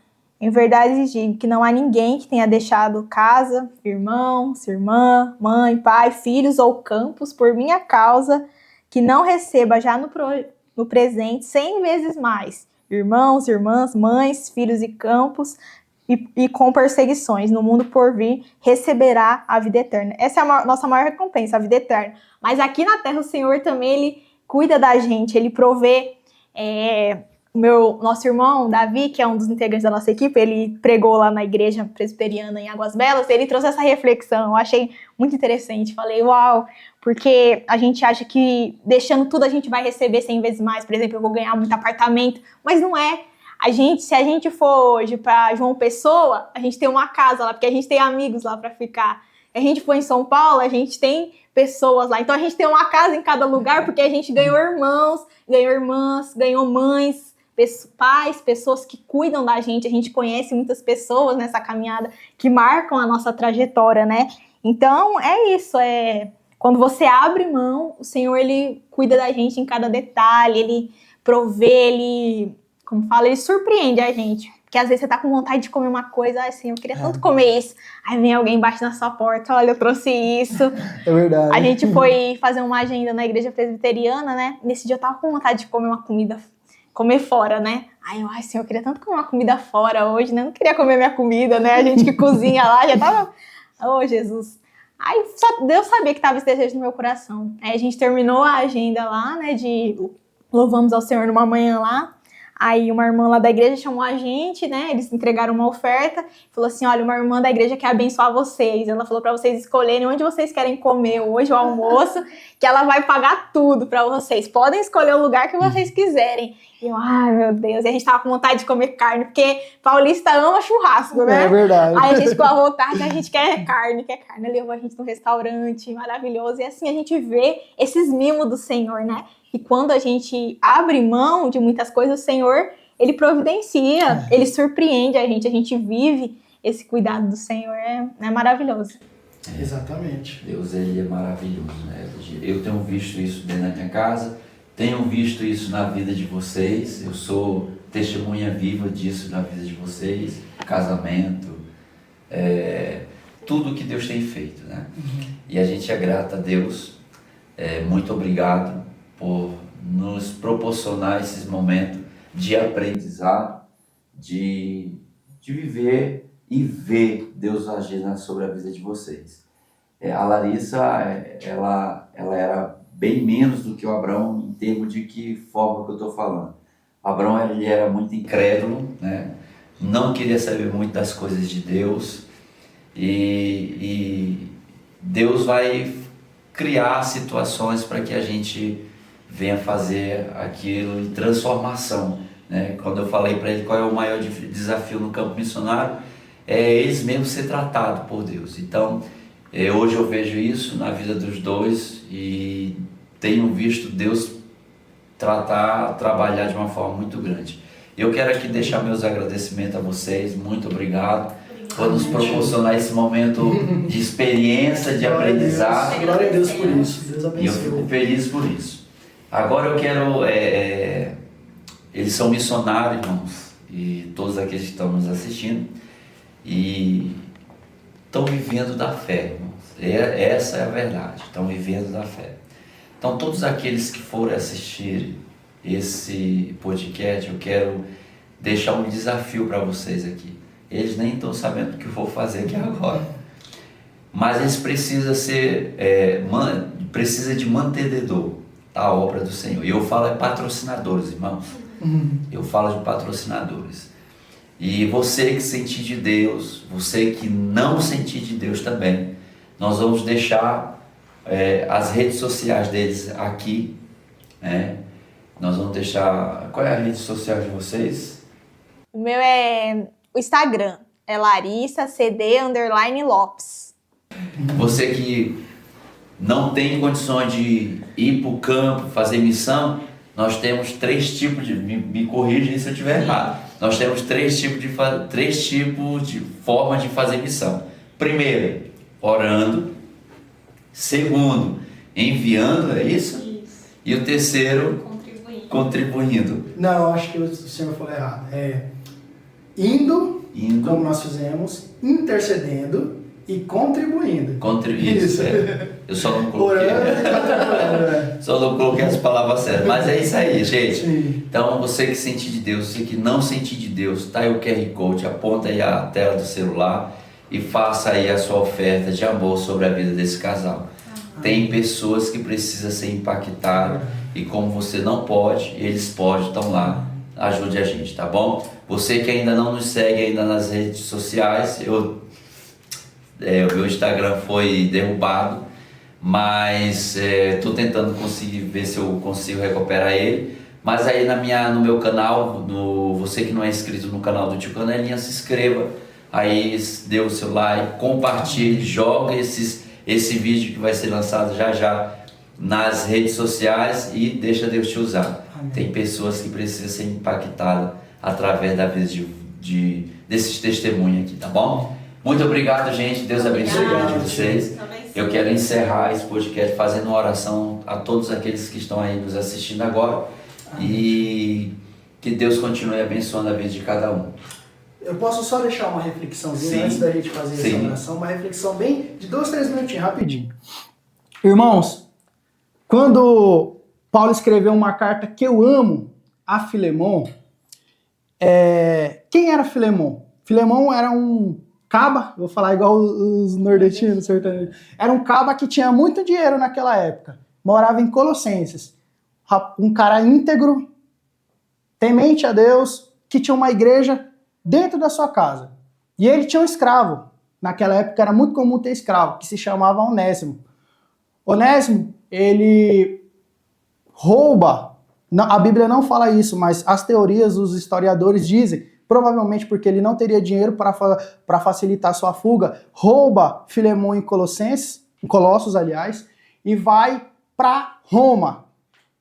Em verdade digo que não há ninguém que tenha deixado casa, irmãos, irmã, mãe, pai, filhos ou campos por minha causa, que não receba já no presente 100 vezes mais. Irmãos, irmãs, mães, filhos e campos, e com perseguições no mundo por vir, receberá a vida eterna. Essa é a nossa maior recompensa, a vida eterna. Mas aqui na terra o Senhor também, Ele cuida da gente, Ele provê. Nosso irmão Davi, que é um dos integrantes da nossa equipe, ele pregou lá na igreja presbiteriana em Águas Belas, ele trouxe essa reflexão, eu achei muito interessante, falei, uau, porque a gente acha que deixando tudo a gente vai receber 100 vezes mais, por exemplo, eu vou ganhar muito apartamento, mas não é. Se a gente for hoje para João Pessoa, a gente tem uma casa lá, porque a gente tem amigos lá para ficar. A gente for em São Paulo, a gente tem pessoas lá. Então a gente tem uma casa em cada lugar, porque a gente ganhou irmãos, ganhou irmãs, ganhou mães, pais, pessoas que cuidam da gente. A gente conhece muitas pessoas nessa caminhada que marcam a nossa trajetória, né? Então é isso, quando você abre mão, o Senhor, Ele cuida da gente em cada detalhe, Ele provê, Ele surpreende a gente. Porque às vezes você tá com vontade de comer uma coisa, assim, eu queria tanto comer isso. Aí vem alguém bate na sua porta, olha, eu trouxe isso. É verdade. A gente foi fazer uma agenda na igreja presbiteriana, né? Nesse dia eu tava com vontade de comer uma comida, comer fora, né? Aí eu, Senhor, eu queria tanto comer uma comida fora hoje, né? Eu não queria comer minha comida, né? A gente que cozinha lá já tava... Jesus. Aí só Deus sabia que tava esse desejo no meu coração. Aí a gente terminou a agenda lá, né? De louvamos ao Senhor numa manhã lá. Aí uma irmã lá da igreja chamou a gente, né? Eles entregaram uma oferta. Falou assim, olha, uma irmã da igreja quer abençoar vocês. Ela falou para vocês escolherem onde vocês querem comer hoje o almoço, que ela vai pagar tudo para vocês. Podem escolher o lugar que vocês quiserem. E eu, meu Deus. E a gente tava com vontade de comer carne, porque paulista ama churrasco, né? É verdade. Aí a gente ficou à vontade, a gente quer carne. Levou a gente num restaurante maravilhoso. E assim a gente vê esses mimos do Senhor, né? E quando a gente abre mão de muitas coisas, o Senhor, Ele providencia, Ele surpreende a gente vive esse cuidado do Senhor, é maravilhoso. Exatamente. Deus, Ele é maravilhoso, né? Eu tenho visto isso dentro da minha casa, tenho visto isso na vida de vocês, eu sou testemunha viva disso na vida de vocês, casamento, tudo que Deus tem feito, né? E a gente é grato a Deus, muito obrigado por nos proporcionar esses momentos de aprendizado, de viver e ver Deus agir sobre a vida de vocês. A Larissa, ela era bem menos do que o Abrão em termos de que forma que eu estou falando. O Abrão ele era muito incrédulo, né? Não queria saber muito das coisas de Deus e Deus vai criar situações para que a gente venha fazer aquilo em transformação, né? Quando eu falei para ele qual é o maior desafio no campo missionário, é eles mesmos ser tratados por Deus. Então, hoje eu vejo isso na vida dos dois e tenho visto Deus trabalhar de uma forma muito grande. Eu quero aqui deixar meus agradecimentos a vocês, muito obrigado por nos proporcionar esse momento de experiência, de aprendizado. Glória a Deus por isso, Deus E eu abençoe. fico feliz por isso. Agora eu quero, eles são missionários, irmãos, e todos aqueles que estão nos assistindo, e estão vivendo da fé, irmãos. Essa é a verdade, estão vivendo da fé. Então todos aqueles que forem assistir esse podcast, eu quero deixar um desafio para vocês aqui. Eles nem estão sabendo o que eu vou fazer aqui agora, mas eles precisam precisa de mantenedor da obra do Senhor. E eu falo patrocinadores, irmãos. Eu falo de patrocinadores. E você que sentir de Deus, você que não sentir de Deus também, nós vamos deixar as redes sociais deles aqui, né? Nós vamos deixar... Qual é a rede social de vocês? O meu é o Instagram, é Larissa_CD_Lopes. Você que não tem condições de ir para o campo, fazer missão, nós temos 3 tipos de... Me corrigem se eu estiver errado. Nós temos 3 tipos de formas de fazer missão. Primeiro, orando. Segundo, enviando, é isso? Isso. E o terceiro, contribuindo. Não, eu acho que o senhor falou errado. Indo, como nós fizemos, intercedendo e contribuindo. Isso. Eu só não coloquei. Só não coloquei as palavras certas. Mas é isso aí, gente. Sim. Então, você que sentir de Deus, você que não sentir de Deus, tá aí o QR Code, aponta aí a tela do celular e faça aí a sua oferta de amor sobre a vida desse casal. Tem pessoas que precisam ser impactadas e como você não pode, eles podem, estão lá. Ajude a gente, tá bom? Você que ainda não nos segue ainda nas redes sociais, o meu Instagram foi derrubado, mas estou tentando conseguir ver se eu consigo recuperar ele. Mas aí no meu canal, você que não é inscrito no canal do Tio Canelinha, se inscreva, aí dê o seu like, compartilhe, joga esse vídeo que vai ser lançado já nas redes sociais e deixa Deus te usar. Amém. Tem pessoas que precisam ser impactadas através da vida desses testemunhos aqui, tá bom? Muito obrigado, gente. Deus abençoe vocês. Eu quero encerrar esse podcast fazendo uma oração a todos aqueles que estão aí nos assistindo agora. Amém. E que Deus continue abençoando a vida de cada um. Eu posso só deixar uma reflexãozinha antes da gente fazer essa oração, uma reflexão bem de 2, 3 minutinhos, rapidinho. Irmãos, quando Paulo escreveu uma carta que eu amo a Filemon, quem era Filemon? Filemon era um caba, vou falar igual os nordestinos, sertanejos. Era um caba que tinha muito dinheiro naquela época, morava em Colossenses, um cara íntegro, temente a Deus, que tinha uma igreja dentro da sua casa. E ele tinha um escravo. Naquela época era muito comum ter escravo, que se chamava Onésimo. Onésimo, ele rouba. A Bíblia não fala isso, mas as teorias dos historiadores dizem, provavelmente porque ele não teria dinheiro para facilitar sua fuga, rouba Filemon em Colossos, aliás, e vai para Roma.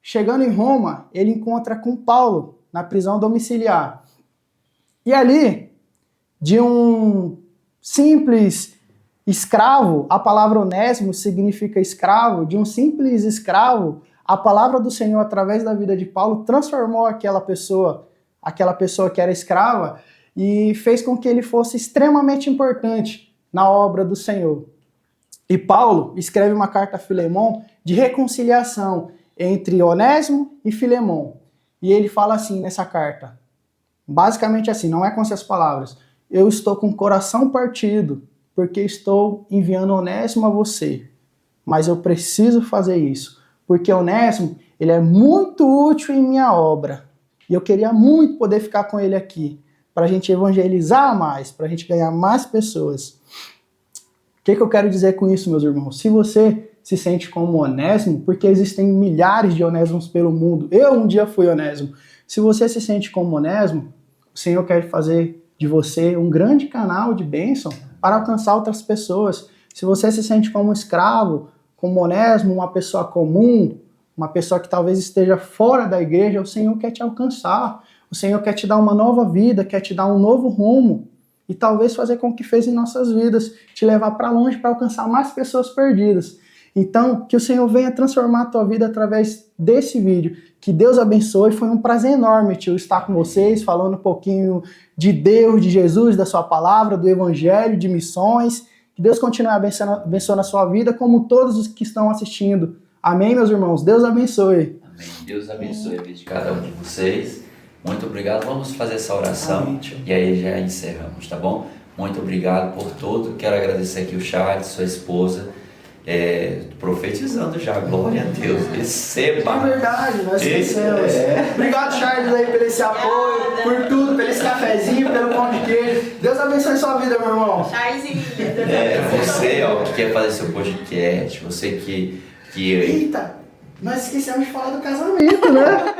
Chegando em Roma, ele encontra com Paulo na prisão domiciliar. E ali, de um simples escravo, a palavra onésimo significa escravo, de um simples escravo, a palavra do Senhor, através da vida de Paulo, transformou aquela pessoa que era escrava, e fez com que ele fosse extremamente importante na obra do Senhor. E Paulo escreve uma carta a Filemon de reconciliação entre Onésimo e Filemon. E ele fala assim nessa carta, basicamente assim, não é com essas palavras: eu estou com o coração partido, porque estou enviando Onésimo a você, mas eu preciso fazer isso, porque Onésimo, ele é muito útil em minha obra, e eu queria muito poder ficar com ele aqui, para a gente evangelizar mais, para a gente ganhar mais pessoas. O que eu quero dizer com isso, meus irmãos? Se você se sente como Onésimo, porque existem milhares de Onésimos pelo mundo, eu um dia fui Onésimo, se você se sente como Onésimo, o Senhor quer fazer de você um grande canal de bênção para alcançar outras pessoas. Se você se sente como um escravo, como Onésimo, uma pessoa comum, uma pessoa que talvez esteja fora da igreja, o Senhor quer te alcançar. O Senhor quer te dar uma nova vida, quer te dar um novo rumo e talvez fazer com que fez em nossas vidas, te levar para longe para alcançar mais pessoas perdidas. Então, que o Senhor venha transformar a tua vida através desse vídeo. Que Deus abençoe. Foi um prazer enorme, tio, estar com vocês, falando um pouquinho de Deus, de Jesus, da sua palavra, do evangelho, de missões. Que Deus continue abençoando a sua vida, como todos os que estão assistindo. Amém, meus irmãos? Deus abençoe. Amém. Deus abençoe a vida de cada um de vocês. Muito obrigado. Vamos fazer essa oração. Amém, e aí já encerramos, tá bom? Muito obrigado por tudo. Quero agradecer aqui o Charles, sua esposa. Profetizando já, glória a Deus, receba. É verdade, nós esquecemos. Obrigado, Charles, aí, por esse apoio, por tudo, por esse cafezinho, pelo pão de queijo. Deus abençoe sua vida, meu irmão. Charles e Lilian. Você, que quer fazer seu podcast, você que... Eita, nós esquecemos de falar do casamento, né?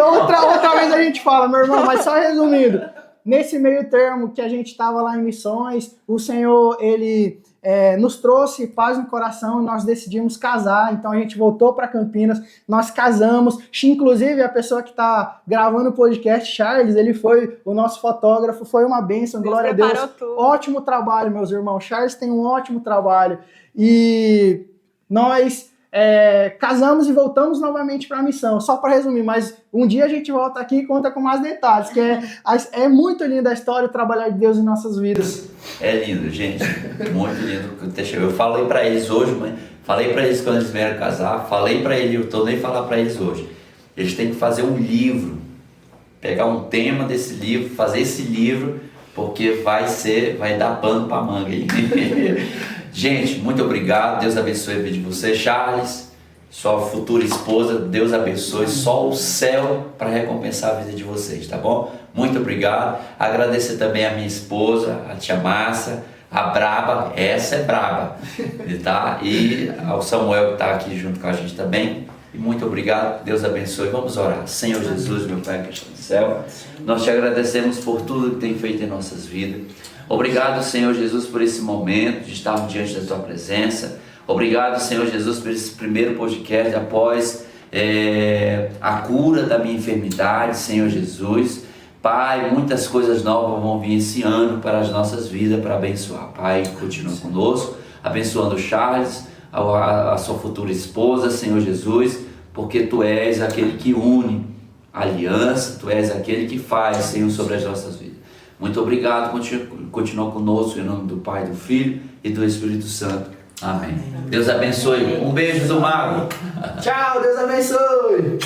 outra vez a gente fala, meu irmão, mas só resumindo. Nesse meio termo que a gente estava lá em missões, o Senhor, ele... nos trouxe paz no coração e nós decidimos casar. Então a gente voltou para Campinas, nós casamos. Inclusive a pessoa que está gravando o podcast, Charles, ele foi o nosso fotógrafo, foi uma bênção, glória a Deus. Tudo. Ótimo trabalho, meus irmãos. Charles tem um ótimo trabalho. E nós casamos e voltamos novamente para a missão. Só para resumir, mas um dia a gente volta aqui e conta com mais detalhes, que é muito linda a história, o trabalhar de Deus em nossas vidas. É lindo, gente, muito lindo. Eu falei para eles hoje, falei para eles quando eles vieram casar, falei para eles, eu estou nem falar para eles hoje. Eles têm que fazer um livro, pegar um tema desse livro, fazer esse livro, porque vai dar pano para manga aí. Gente, muito obrigado, Deus abençoe a vida de você, Charles, sua futura esposa, Deus abençoe, só o céu para recompensar a vida de vocês, tá bom? Muito obrigado, agradecer também a minha esposa, a tia Márcia, a braba, essa é braba, tá? E ao Samuel que está aqui junto com a gente também, e muito obrigado, Deus abençoe, vamos orar. Senhor Jesus, meu Pai que está no céu, nós te agradecemos por tudo que tem feito em nossas vidas. Obrigado, Senhor Jesus, por esse momento de estarmos diante da Tua presença. Obrigado, Senhor Jesus, por esse primeiro podcast após a cura da minha enfermidade, Senhor Jesus. Pai, muitas coisas novas vão vir esse ano para as nossas vidas, para abençoar. Pai, continua conosco, abençoando o Charles, a sua futura esposa, Senhor Jesus, porque Tu és aquele que une a aliança, Tu és aquele que faz, Senhor, sobre as nossas vidas. Muito obrigado, continua conosco em nome do Pai, do Filho e do Espírito Santo. Amém. Deus abençoe. Um beijo do Mago. Tchau, Deus abençoe.